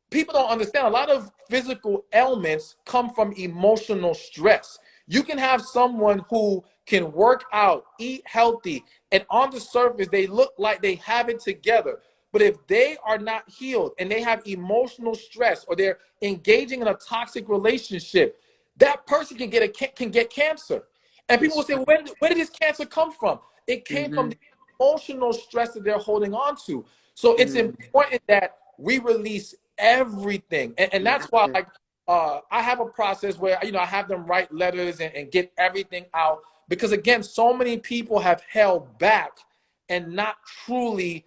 people don't understand, a lot of physical ailments come from emotional stress. You can have someone who can work out, eat healthy, and on the surface, they look like they have it together. But if they are not healed and they have emotional stress, or they're engaging in a toxic relationship, that person can get cancer. And people will say, well, where did this cancer come from? It came from the emotional stress that they're holding on to. So it's important that we release everything. And that's why, like, I have a process where, I have them write letters and get everything out. Because again, so many people have held back and not truly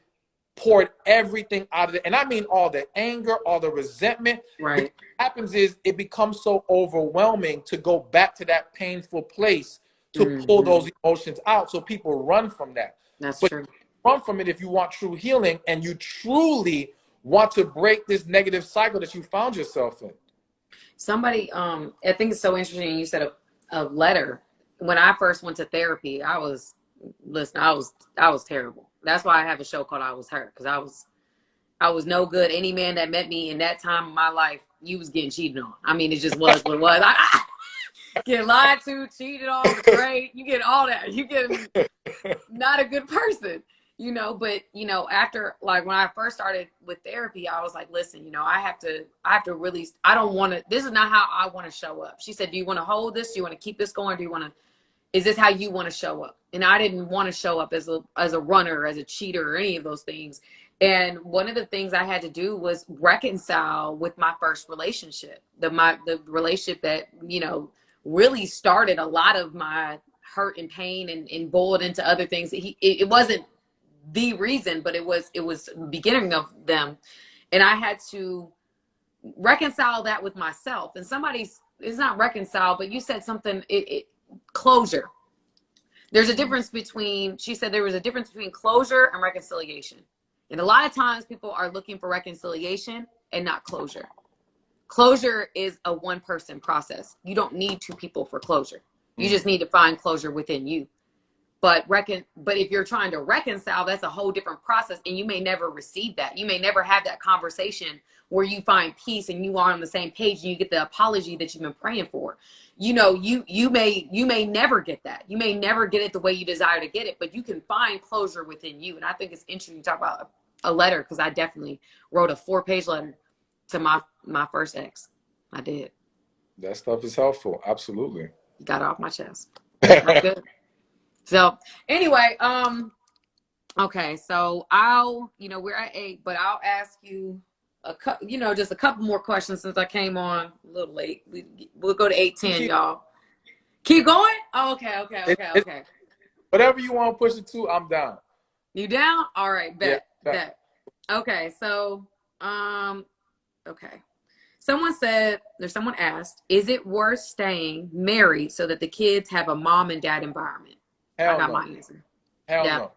poured everything out of it. And I mean all the anger, all the resentment. What happens is it becomes so overwhelming to go back to that painful place to pull those emotions out. So people run from that. That's but true. Run from it if you want true healing and you truly want to break this negative cycle that you found yourself in. Somebody, I think it's so interesting. You said a letter. When I first went to therapy, I was terrible. That's why I have a show called I Was Her, because I was no good. Any man that met me in that time of my life, you was getting cheated on. I mean, it just was what it was. I get lied to, cheated on, betrayed. You get all that. You get not a good person. But after, like, when I first started with therapy, I was like, listen, I have to really, I don't want to, this is not how I want to show up. She said, do you want to hold this? Do you want to keep this going? Is this how you want to show up? And I didn't want to show up as a runner, as a cheater, or any of those things. And one of the things I had to do was reconcile with my first relationship, the relationship that, really started a lot of my hurt and pain and boiled into other things. It wasn't the reason, but it was beginning of them. And I had to reconcile that with myself. And it's not reconcile, but you said something, closure. There's a difference between, she said there was a difference between closure and reconciliation. And a lot of times people are looking for reconciliation and not closure. Closure is a one-person process. You don't need two people for closure. You just need to find closure within you. But if you're trying to reconcile, that's a whole different process, and you may never receive that. You may never have that conversation where you find peace and you are on the same page and you get the apology that you've been praying for. You know, you may never get that. You may never get it the way you desire to get it, but you can find closure within you. And I think it's interesting to talk about a letter, because I definitely wrote a 4-page letter to my first ex. I did. That stuff is helpful. Absolutely. Got it off my chest. That's good. So anyway, okay, so we're at 8, but I'll ask you just a couple more questions since I came on a little late. We'll go to 8:10, y'all. Keep going? Oh, okay. Whatever you want to push it to, I'm down. You down? All right, bet. Okay, so, okay. Someone asked, is it worth staying married so that the kids have a mom and dad environment? Hell I got no. my answer. Hell Yeah. no.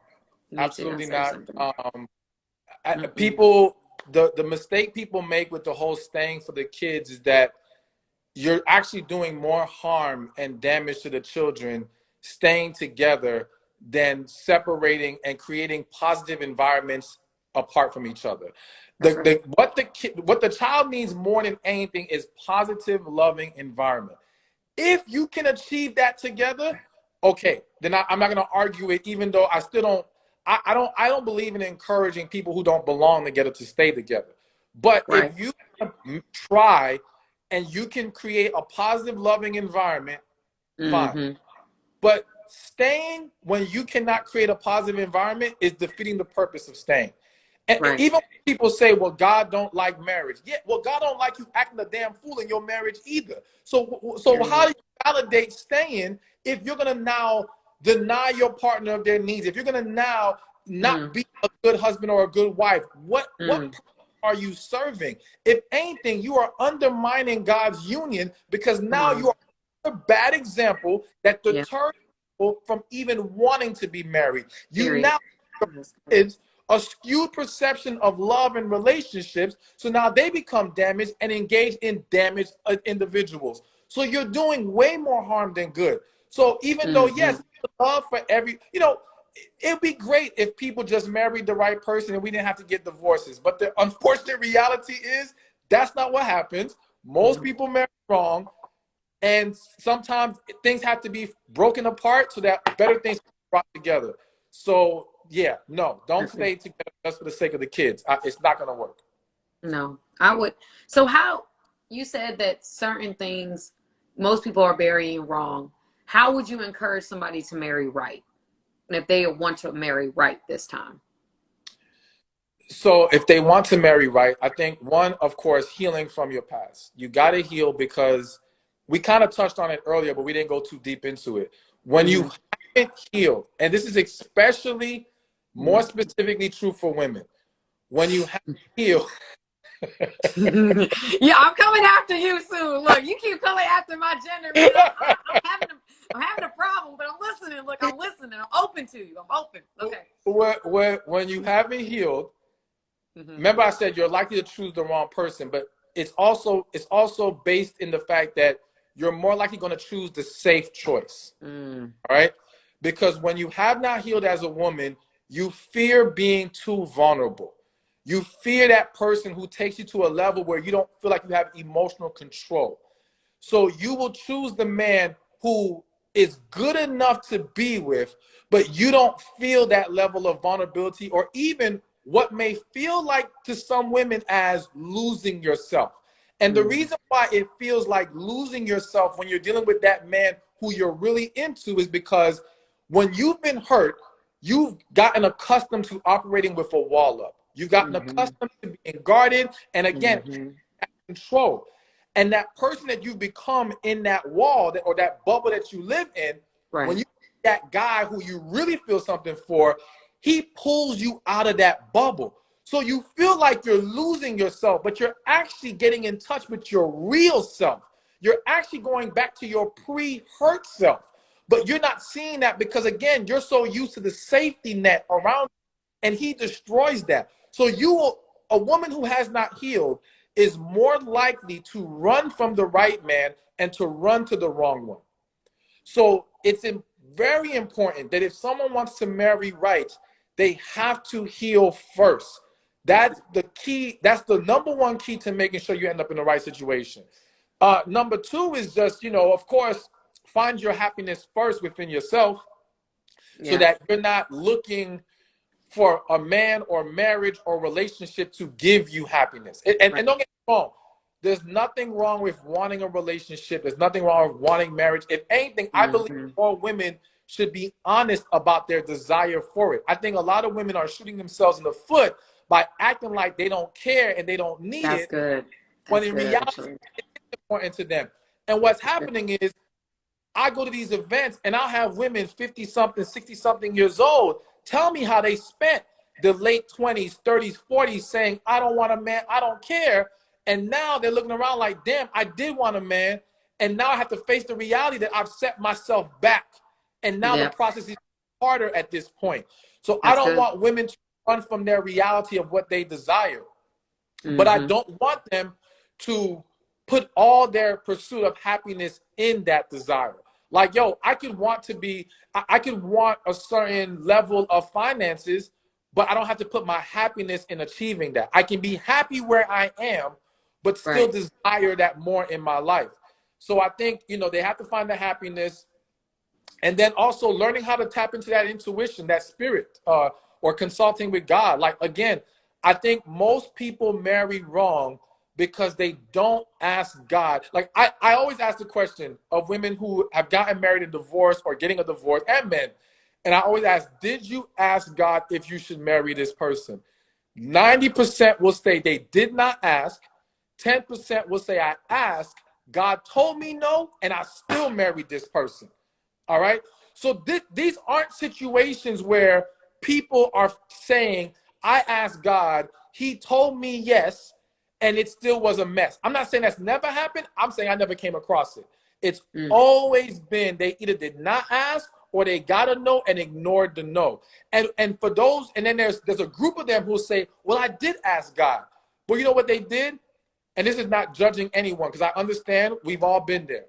Me Absolutely too. not. People, the mistake people make with the whole staying for the kids is that you're actually doing more harm and damage to the children staying together than separating and creating positive environments apart from each other. What the child needs more than anything is positive, loving environment. If you can achieve that together, okay, then I'm not going to argue it, even though I still don't. I don't believe in encouraging people who don't belong together to stay together. But if you try and you can create a positive, loving environment, fine. But staying when you cannot create a positive environment is defeating the purpose of staying. And even when people say, well, God don't like marriage. Yeah, well, God don't like you acting a damn fool in your marriage either. So how do you validate staying if you're going to now deny your partner of their needs? If you're going to now not be a good husband or a good wife, what purpose are you serving? If anything, you are undermining God's union, because now you are a bad example that deters people from even wanting to be married. You now it's a skewed perception of love and relationships. So now they become damaged and engage in damaged individuals. So you're doing way more harm than good. So even though, yes, love for it'd be great if people just married the right person and we didn't have to get divorces. But the unfortunate reality is that's not what happens. Most people marry wrong. And sometimes things have to be broken apart so that better things can be brought together. So yeah, no, don't stay together just for the sake of the kids. It's not going to work. No, I would. So how, you said that certain things most people are marrying wrong. How would you encourage somebody to marry right? And if they want to marry right this time? So if they want to marry right, I think one, of course, healing from your past. You got to heal, because we kind of touched on it earlier, but we didn't go too deep into it. When you haven't healed, and this is especially more specifically true for women, when you haven't healed. Yeah, I'm coming after you soon. Look, you keep coming after my gender. Man. I'm having a problem, but I'm listening. Look, I'm listening. I'm open to you. I'm open. Okay. When you haven't healed, remember I said you're likely to choose the wrong person, but it's also based in the fact that you're more likely going to choose the safe choice. All right? Because when you have not healed as a woman, you fear being too vulnerable. You fear that person who takes you to a level where you don't feel like you have emotional control. So you will choose the man who is good enough to be with, but you don't feel that level of vulnerability, or even what may feel like to some women as losing yourself. And the reason why it feels like losing yourself when you're dealing with that man who you're really into is because when you've been hurt, you've gotten accustomed to operating with a wall up. You've gotten accustomed to being guarded, and again, control. And that person that you've become in that wall, or that bubble that you live in, when you that guy who you really feel something for, he pulls you out of that bubble. So you feel like you're losing yourself, but you're actually getting in touch with your real self. You're actually going back to your pre-hurt self. But you're not seeing that because, again, you're so used to the safety net around, and he destroys that. So a woman who has not healed is more likely to run from the right man and to run to the wrong one. So it's very important that if someone wants to marry right, they have to heal first. That's the key. That's the number one key to making sure you end up in the right situation. Number two is just, of course, find your happiness first within yourself, so that you're not looking for a man or marriage or relationship to give you happiness. And don't get me wrong, there's nothing wrong with wanting a relationship. There's nothing wrong with wanting marriage. If anything, I believe all women should be honest about their desire for it. I think a lot of women are shooting themselves in the foot by acting like they don't care and they don't need That's it. Good. When in reality, it's important to them. And what's happening is, I go to these events and I'll have women 50-something, 60-something years old tell me how they spent the late 20s, 30s, 40s saying, I don't want a man, I don't care. And now they're looking around like, damn, I did want a man. And now I have to face the reality that I've set myself back. And now the process is harder at this point. So I don't want women to run from their reality of what they desire. But I don't want them to put all their pursuit of happiness in that desire. Like, I could want a certain level of finances, but I don't have to put my happiness in achieving that. I can be happy where I am, but still desire that more in my life. So I think, they have to find the happiness, and then also learning how to tap into that intuition, that spirit, or consulting with God. Like, again, I think most people marry wrong because they don't ask God. Like, I always ask the question of women who have gotten married and divorced or getting a divorce, and men. And I always ask, did you ask God if you should marry this person? 90% will say they did not ask. 10% will say I asked, God told me no, and I still married this person. All right? So these aren't situations where people are saying, I asked God, he told me yes, and it still was a mess. I'm not saying that's never happened. I'm saying I never came across it. It's always been they either did not ask or they got a no and ignored the no. And for those, and then there's a group of them who say, well, I did ask God. But you know what they did? And this is not judging anyone, because I understand we've all been there.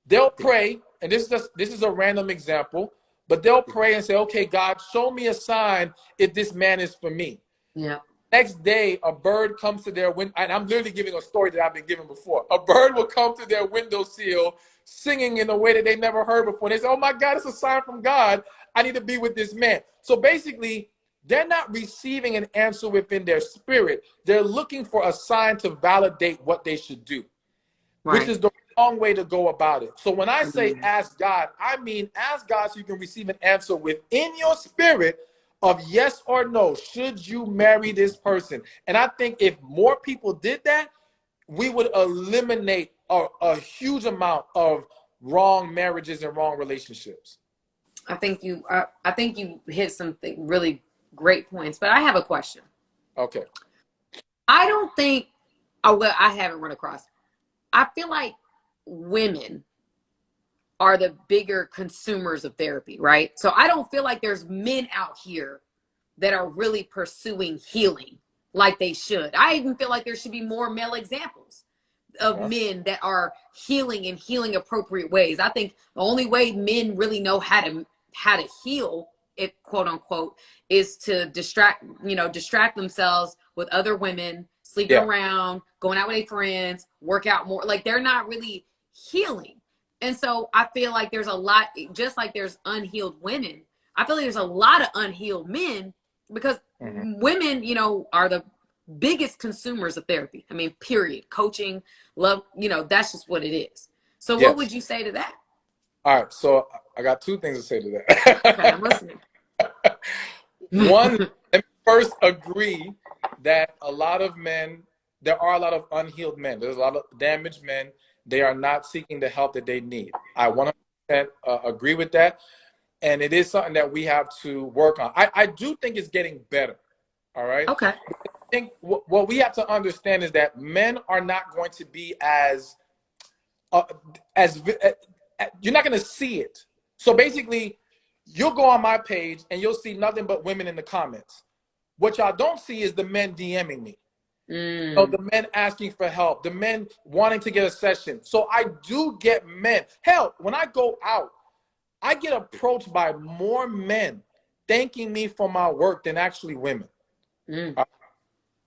They'll pray, and this is a random example, but they'll pray and say, okay, God, show me a sign if this man is for me. Yeah. Next day, a bird comes to their window, and I'm literally giving a story that I've been given before. A bird will come to their windowsill singing in a way that they never heard before. They say, oh my God, it's a sign from God. I need to be with this man. So basically, they're not receiving an answer within their spirit. They're looking for a sign to validate what they should do, which is the wrong way to go about it. So when I say ask God, I mean ask God so you can receive an answer within your spirit of yes or no. Should you marry this person? And I think if more people did that, we would eliminate a huge amount of wrong marriages and wrong relationships. I think you hit some really great points, but I have a question. Okay. I don't think, I haven't run across. I feel like women are the bigger consumers of therapy, right? So I don't feel like there's men out here that are really pursuing healing like they should. I even feel like there should be more male examples of men that are healing in healing appropriate ways. I think the only way men really know how to heal it, quote unquote, is to distract themselves with other women, sleeping around, going out with their friends, work out more. Like, they're not really healing. And so I feel like there's a lot, just like there's unhealed women, I feel like there's a lot of unhealed men, because women, are the biggest consumers of therapy. I mean, period. Coaching, love, that's just what it is. So what would you say to that? All right. So I got two things to say to that. Okay, I'm listening. One, let me first agree that a lot of men, there are a lot of unhealed men. There's a lot of damaged men. They are not seeking the help that they need. I 100% agree with that. And it is something that we have to work on. I do think it's getting better. All right. Okay. I think what we have to understand is that men are not going to be as you're not going to see it So basically, you'll go on my page and you'll see nothing but women in the comments. What y'all don't see is the men DMing me. So the men asking for help, the men wanting to get a session. So I do get men. Hell, when I go out, I get approached by more men thanking me for my work than actually women.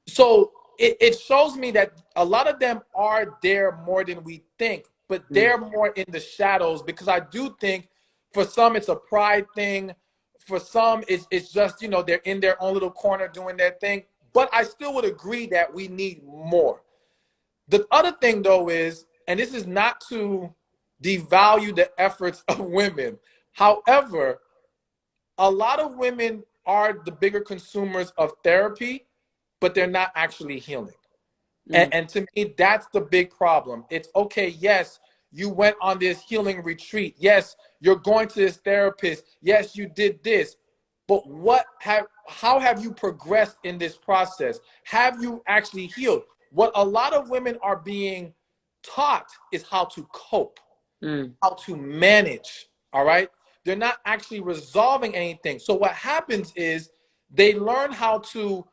So it shows me that a lot of them are there more than we think, but they're more in the shadows, because I do think for some it's a pride thing. For some, it's just, you know, they're in their own little corner doing their thing. But I still would agree that we need more. The other thing, though, is, and this is not to devalue the efforts of women. However, a lot of women are the bigger consumers of therapy, but they're not actually healing. And to me, that's the big problem. It's okay, yes, you went on this healing retreat. Yes, you're going to this therapist. Yes, you did this. But how have you progressed in this process? Have you actually healed? What a lot of women are being taught is how to cope, how to manage, all right? They're not actually resolving anything. So what happens is they learn how to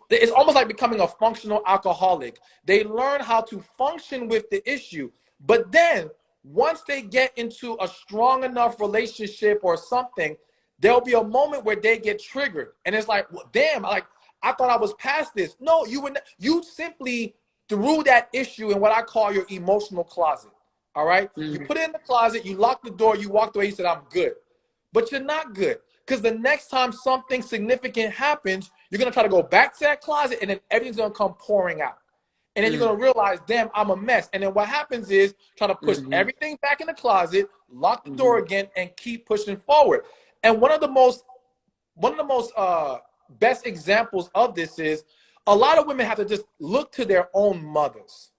it's almost like becoming a functional alcoholic. They learn how to function with the issue. But then once they get into a strong enough relationship or something, there'll be a moment where they get triggered. And it's like, well, damn, like, I thought I was past this. No, you simply threw that issue in what I call your emotional closet. All right? You put it in the closet, you lock the door, you walked away, you said, I'm good. But you're not good. Because the next time something significant happens, you're going to try to go back to that closet, and then everything's going to come pouring out. And then you're going to realize, damn, I'm a mess. And then what happens is try to push everything back in the closet, lock the door again, and keep pushing forward. And one of the most best examples of this is a lot of women have to just look to their own mothers.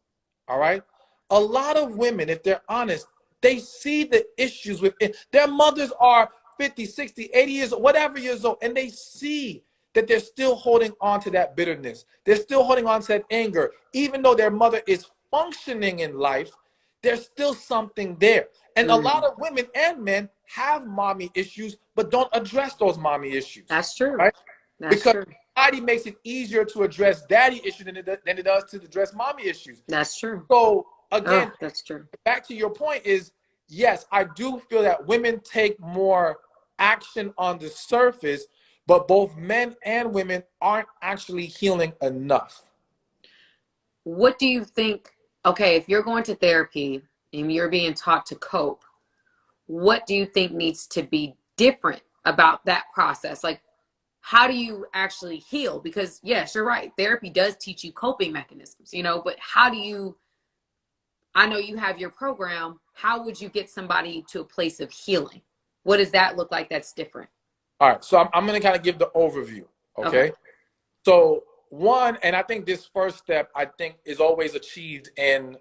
All right? A lot of women, if they're honest, they see the issues with it. Their mothers are 50, 60, 80 years old, whatever years old, and they see that they're still holding on to that bitterness. They're still holding on to that anger. Even though their mother is functioning in life, there's still something there. And a lot of women and men have mommy issues, but don't address those mommy issues. That's true. Right? That's because true. society makes it easier to address daddy issues than it does to address mommy issues. That's true. So again, that's true. Back to your point is, yes, I do feel that women take more action on the surface, but both men and women aren't actually healing enough. What do you think, okay, if you're going to therapy and you're being taught to cope, what do you think needs to be different about that process? Like, how do you actually heal? Because yes, you're right. Therapy does teach you coping mechanisms, you know, but how do you, I know you have your program. How would you get somebody to a place of healing? What does that look like that's different? All right. So I'm going to kind of give the overview. Okay. So one, and I think this first step, I think is always achieved in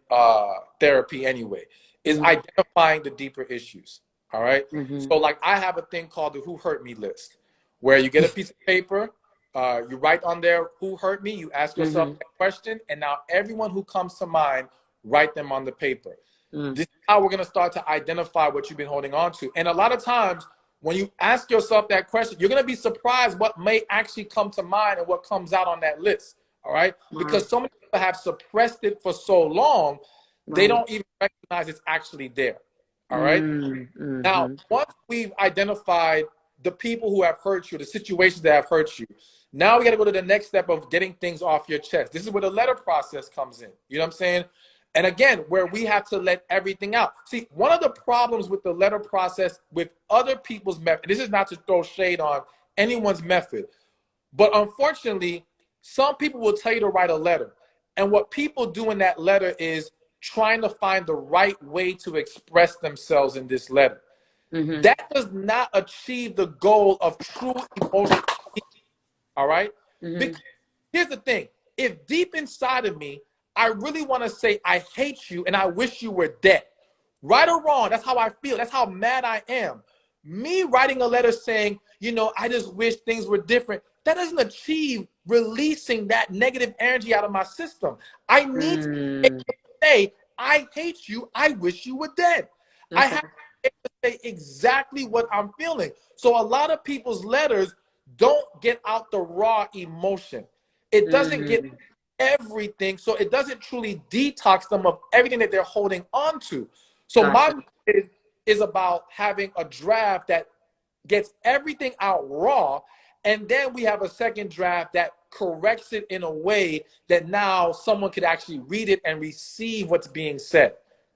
therapy anyway, is identifying the deeper issues. All right. So like I have a thing called the Who Hurt Me list, where you get a piece of paper, you write on there who hurt me, you ask yourself that question, and now everyone who comes to mind, write them on the paper. This is how we're going to start to identify what you've been holding on to. And a lot of times when you ask yourself that question, you're going to be surprised what may actually come to mind and what comes out on that list. All right. Because so many people have suppressed it for so long, they don't even recognize it's actually there. All right. Now, once we've identified the people who have hurt you, the situations that have hurt you, now we got to go to the next step of getting things off your chest. This is where the letter process comes in. You know what I'm saying? And again, where we have to let everything out. See, one of the problems with the letter process with other people's method, this is not to throw shade on anyone's method, but unfortunately, some people will tell you to write a letter. And what people do in that letter is trying to find the right way to express themselves in this letter. That does not achieve the goal of true emotional healing. All right? Because here's the thing. If deep inside of me, I really want to say, I hate you and I wish you were dead. Right or wrong, that's how I feel. That's how mad I am. Me writing a letter saying, you know, I just wish things were different, that doesn't achieve releasing that negative energy out of my system. I need to say, I hate you. I wish you were dead. I have to able to say exactly what I'm feeling. So a lot of people's letters don't get out the raw emotion. It doesn't get everything, so it doesn't truly detox them of everything that they're holding on to. So my is about having a draft that gets everything out raw, and then we have a second draft that corrects it in a way that now someone could actually read it and receive what's being said.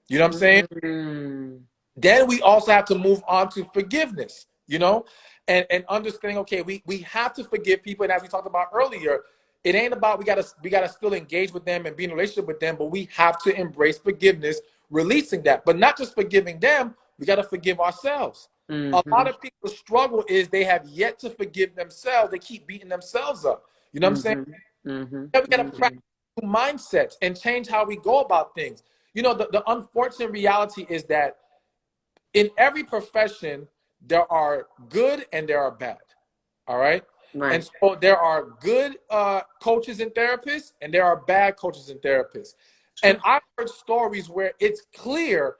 You know what I'm saying? Then we also have to move on to forgiveness, you know, and understanding, okay, we have to forgive people. And as we talked about earlier, it ain't about we gotta still engage with them and be in a relationship with them, but we have to embrace forgiveness, releasing that. But not just forgiving them, we gotta forgive ourselves. A lot of people's struggle is they have yet to forgive themselves. They keep beating themselves up. You know what I'm saying? Then we gotta practice new mindsets and change how we go about things. You know, the unfortunate reality is that in every profession, there are good and there are bad. All right? And so there are good coaches and therapists, and there are bad coaches and therapists. And I've heard stories where it's clear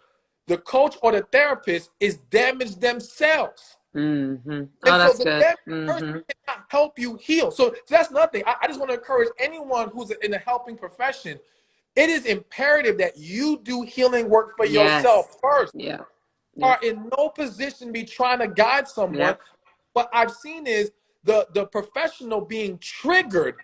the coach or the therapist is damaged themselves. And that's so the good. damaged person cannot help you heal. So that's nothing. I just want to encourage anyone who's in the helping profession. It is imperative that you do healing work for yourself first. Yeah. You are in no position to be trying to guide someone. What I've seen is the professional being triggered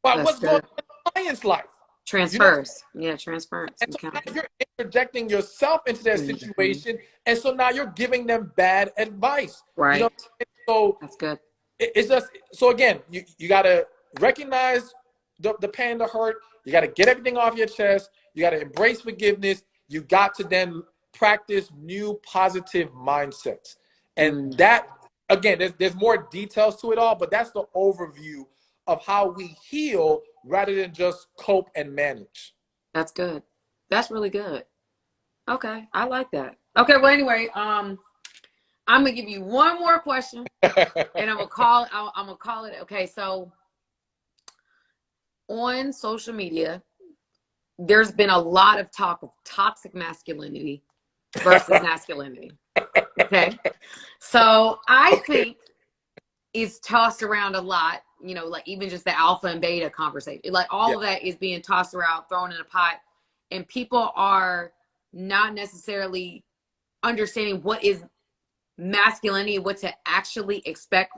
by what's going on in the client's life. Transfers. Transference. And so now you're interjecting yourself into their situation, and so now you're giving them bad advice. Right. You know, so that's good. It's just, so again, you got to recognize the pain, the hurt. You got to get everything off your chest. You got to embrace forgiveness. You got to then practice new positive mindsets. And that, again, there's more details to it all, but that's the overview of how we heal rather than just cope and manage. That's good. That's really good. Okay. I like that. Okay. Well, anyway, I'm going to give you one more question and I'm going to call it. Okay. So on social media, there's been a lot of talk of toxic masculinity versus masculinity. Okay. So I think it's tossed around a lot, you know, like even just the alpha and beta conversation, like all of that is being tossed around, thrown in a pot, and people are not necessarily understanding what is masculinity, what to actually expect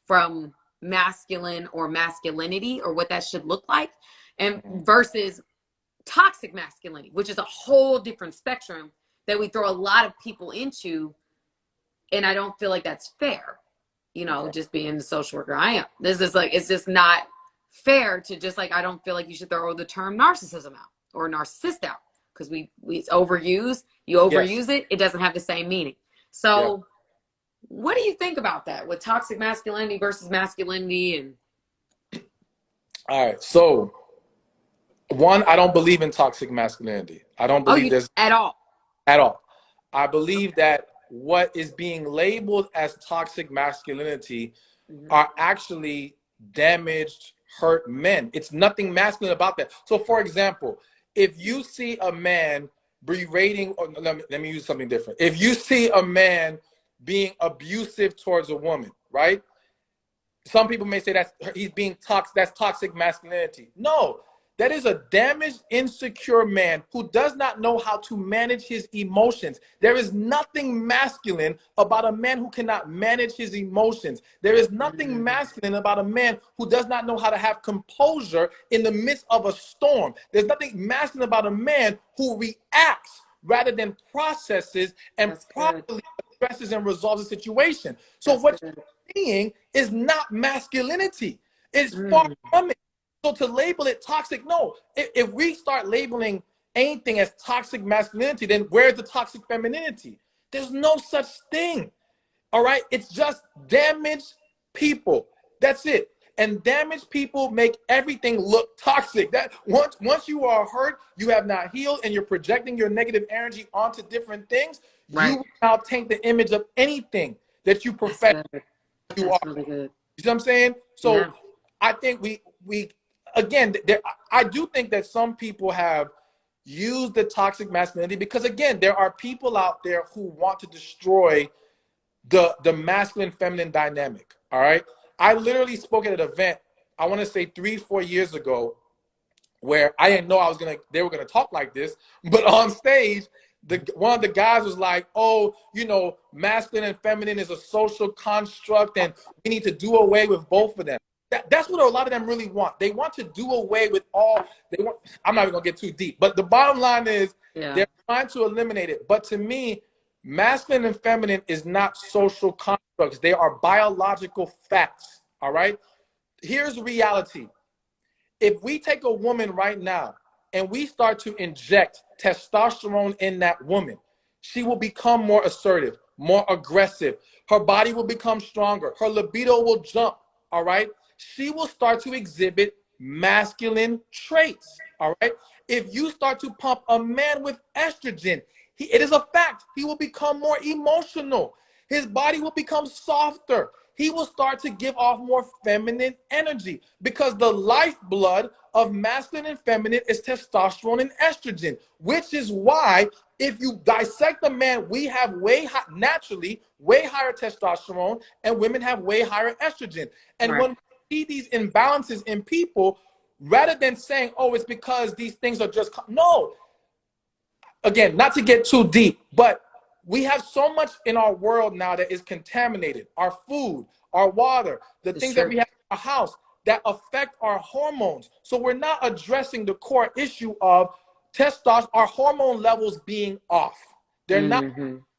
from masculine or masculinity, or what that should look like, and versus toxic masculinity, which is a whole different spectrum that we throw a lot of people into. And I don't feel like that's fair, you know, just being the social worker I am. This is like, it's just not fair to just like, I don't feel like you should throw the term narcissism out or narcissist out, because it's overused. You overuse it, it doesn't have the same meaning. So what do you think about that with toxic masculinity versus masculinity? And all right, so one, I don't believe in toxic masculinity. I don't believe there's at all. I believe that what is being labeled as toxic masculinity are actually damaged, hurt men. It's nothing masculine about that. So for example, if you see a man berating, or let me use something different. If you see a man being abusive towards a woman, right? Some people may say he's being toxic, that's toxic masculinity. No, that is a damaged, insecure man who does not know how to manage his emotions. There is nothing masculine about a man who cannot manage his emotions. There is nothing masculine about a man who does not know how to have composure in the midst of a storm. There's nothing masculine about a man who reacts rather than processes and properly addresses and resolves a situation. So what you're seeing is not masculinity. It's far from it. So to label it toxic, no. If we start labeling anything as toxic masculinity, then where's the toxic femininity? There's no such thing. All right? It's just damaged people. That's it. And damaged people make everything look toxic. That once you are hurt, you have not healed, and you're projecting your negative energy onto different things, you will now taint the image of anything that you profess you are. Really good. You see what I'm saying? So I think we again, I do think that some people have use the toxic masculinity, because again, there are people out there who want to destroy the masculine feminine dynamic. All right. I literally spoke at an event, I want to say 3-4 years ago, where I didn't know they were gonna talk like this, but on stage, one of the guys was like, oh, you know, masculine and feminine is a social construct and we need to do away with both of them. That's what a lot of them really want. They want to do away with I'm not even gonna get too deep, but the bottom line is they're trying to eliminate it. But to me, masculine and feminine is not social constructs. They are biological facts, all right? Here's reality. If we take a woman right now and we start to inject testosterone in that woman, she will become more assertive, more aggressive. Her body will become stronger. Her libido will jump, all right? She will start to exhibit masculine traits, all right? If you start to pump a man with estrogen, it is a fact, he will become more emotional. His body will become softer. He will start to give off more feminine energy, because the lifeblood of masculine and feminine is testosterone and estrogen, which is why if you dissect a man, we have naturally way higher testosterone and women have way higher estrogen. And when we see these imbalances in people, rather than saying, oh, it's because these things are just, no, again, not to get too deep, but we have so much in our world now that is contaminated. Our food, our water, the things that we have in our house that affect our hormones. So we're not addressing the core issue of testosterone, our hormone levels being off. They're not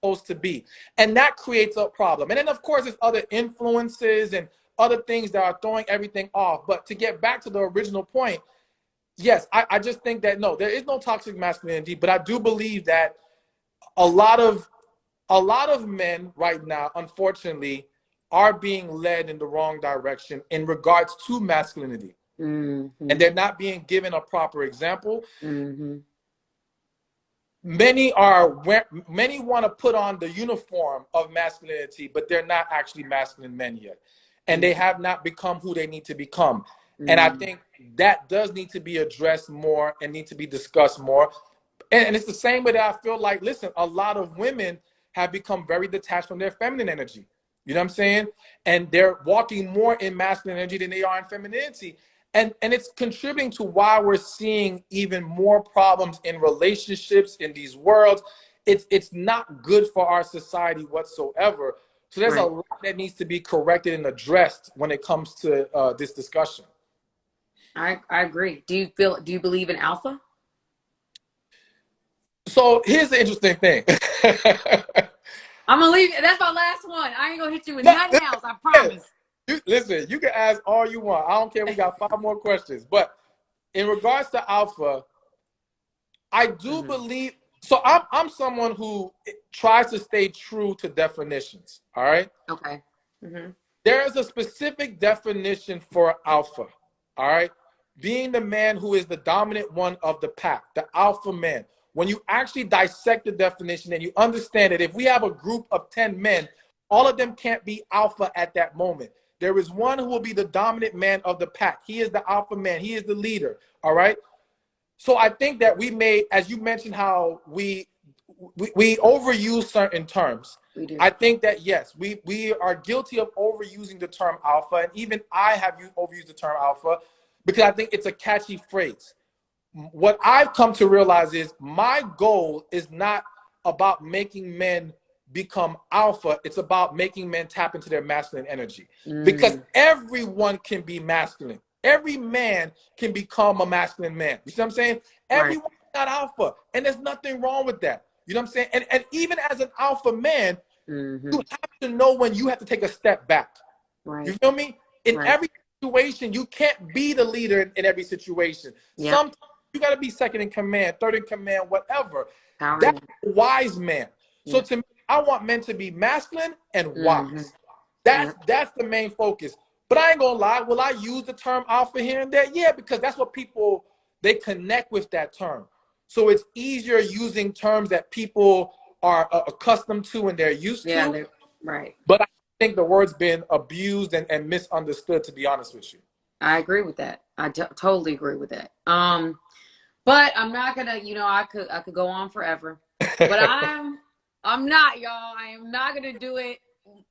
supposed to be. And that creates a problem. And then, of course, there's other influences and other things that are throwing everything off. But to get back to the original point, yes, I just think that, no, there is no toxic masculinity, but I do believe that a lot of men right now, unfortunately, are being led in the wrong direction in regards to masculinity. And they're not being given a proper example. Many want to put on the uniform of masculinity, but they're not actually masculine men yet. And they have not become who they need to become. And I think that does need to be addressed more and need to be discussed more. And it's the same way that I feel like, listen, a lot of women have become very detached from their feminine energy. You know what I'm saying? And they're walking more in masculine energy than they are in femininity. And it's contributing to why we're seeing even more problems in relationships in these worlds. It's not good for our society whatsoever. So there's a lot that needs to be corrected and addressed when it comes to this discussion. I agree. Do you believe in alpha? So here's the interesting thing. I'm gonna leave. That's my last one. I ain't gonna hit you with nothing else. I promise. Listen, you can ask all you want. I don't care. We got 5 more questions. But in regards to alpha, I do believe. So I'm someone who tries to stay true to definitions. All right. Okay. There is a specific definition for alpha. All right. Being the man who is the dominant one of the pack, the alpha man. When you actually dissect the definition and you understand that if we have a group of 10 men, all of them can't be alpha at that moment. There is one who will be the dominant man of the pack. He is the alpha man. He is the leader. All right. So I think that we may, as you mentioned, how we overuse certain terms. We do. I think that, yes, we are guilty of overusing the term alpha. And even I have overused the term alpha because I think it's a catchy phrase. What I've come to realize is my goal is not about making men become alpha. It's about making men tap into their masculine energy, because everyone can be masculine. Every man can become a masculine man. You see what I'm saying? Everyone's not alpha, and there's nothing wrong with that. You know what I'm saying? And even as an alpha man, you have to know when you have to take a step back. You feel me? In every situation, you can't be the leader in every situation. Sometimes you got to be second in command, third in command, whatever. That's a wise man. So to me, I want men to be masculine and wise. That's the main focus. But I ain't gonna lie, will I use the term alpha here and there? Yeah, because that's what people, they connect with that term. So it's easier using terms that people are accustomed to and they're used to. But I think the word's been abused and misunderstood, to be honest with you. I agree with that. I totally agree with that. But I'm not gonna, you know, I could go on forever. But I'm not, y'all. I am not gonna do it.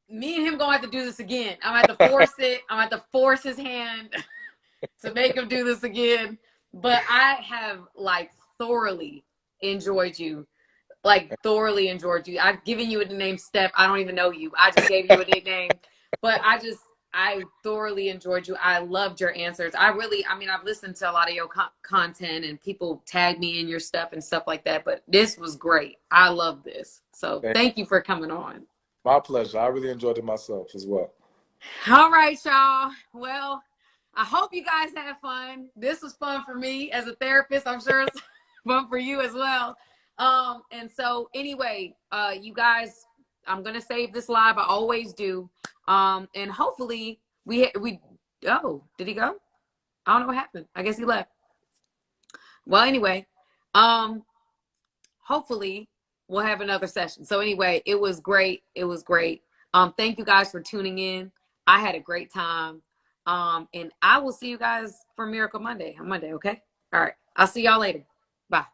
Me and him gonna have to do this again. I'm gonna have to force it. I'm gonna have to force his hand to make him do this again. But I have like thoroughly enjoyed you. Like thoroughly enjoyed you. I've given you a name, Steph. I don't even know you. I just gave you a nickname. But I thoroughly enjoyed you. I loved your answers. I've listened to a lot of your content and people tag me in your stuff and stuff like that. But this was great. I love this. So thank you for coming on. My pleasure. I really enjoyed it myself as well. All right, y'all. Well, I hope you guys had fun. This was fun for me as a therapist. I'm sure it's fun for you as well. And so anyway, you guys, I'm going to save this live. I always do. And hopefully oh, did he go? I don't know what happened. I guess he left. Well, anyway, hopefully we'll have another session. So anyway, it was great. It was great. Thank you guys for tuning in. I had a great time. And I will see you guys for Miracle Monday on Monday. Okay. All right. I'll see y'all later. Bye.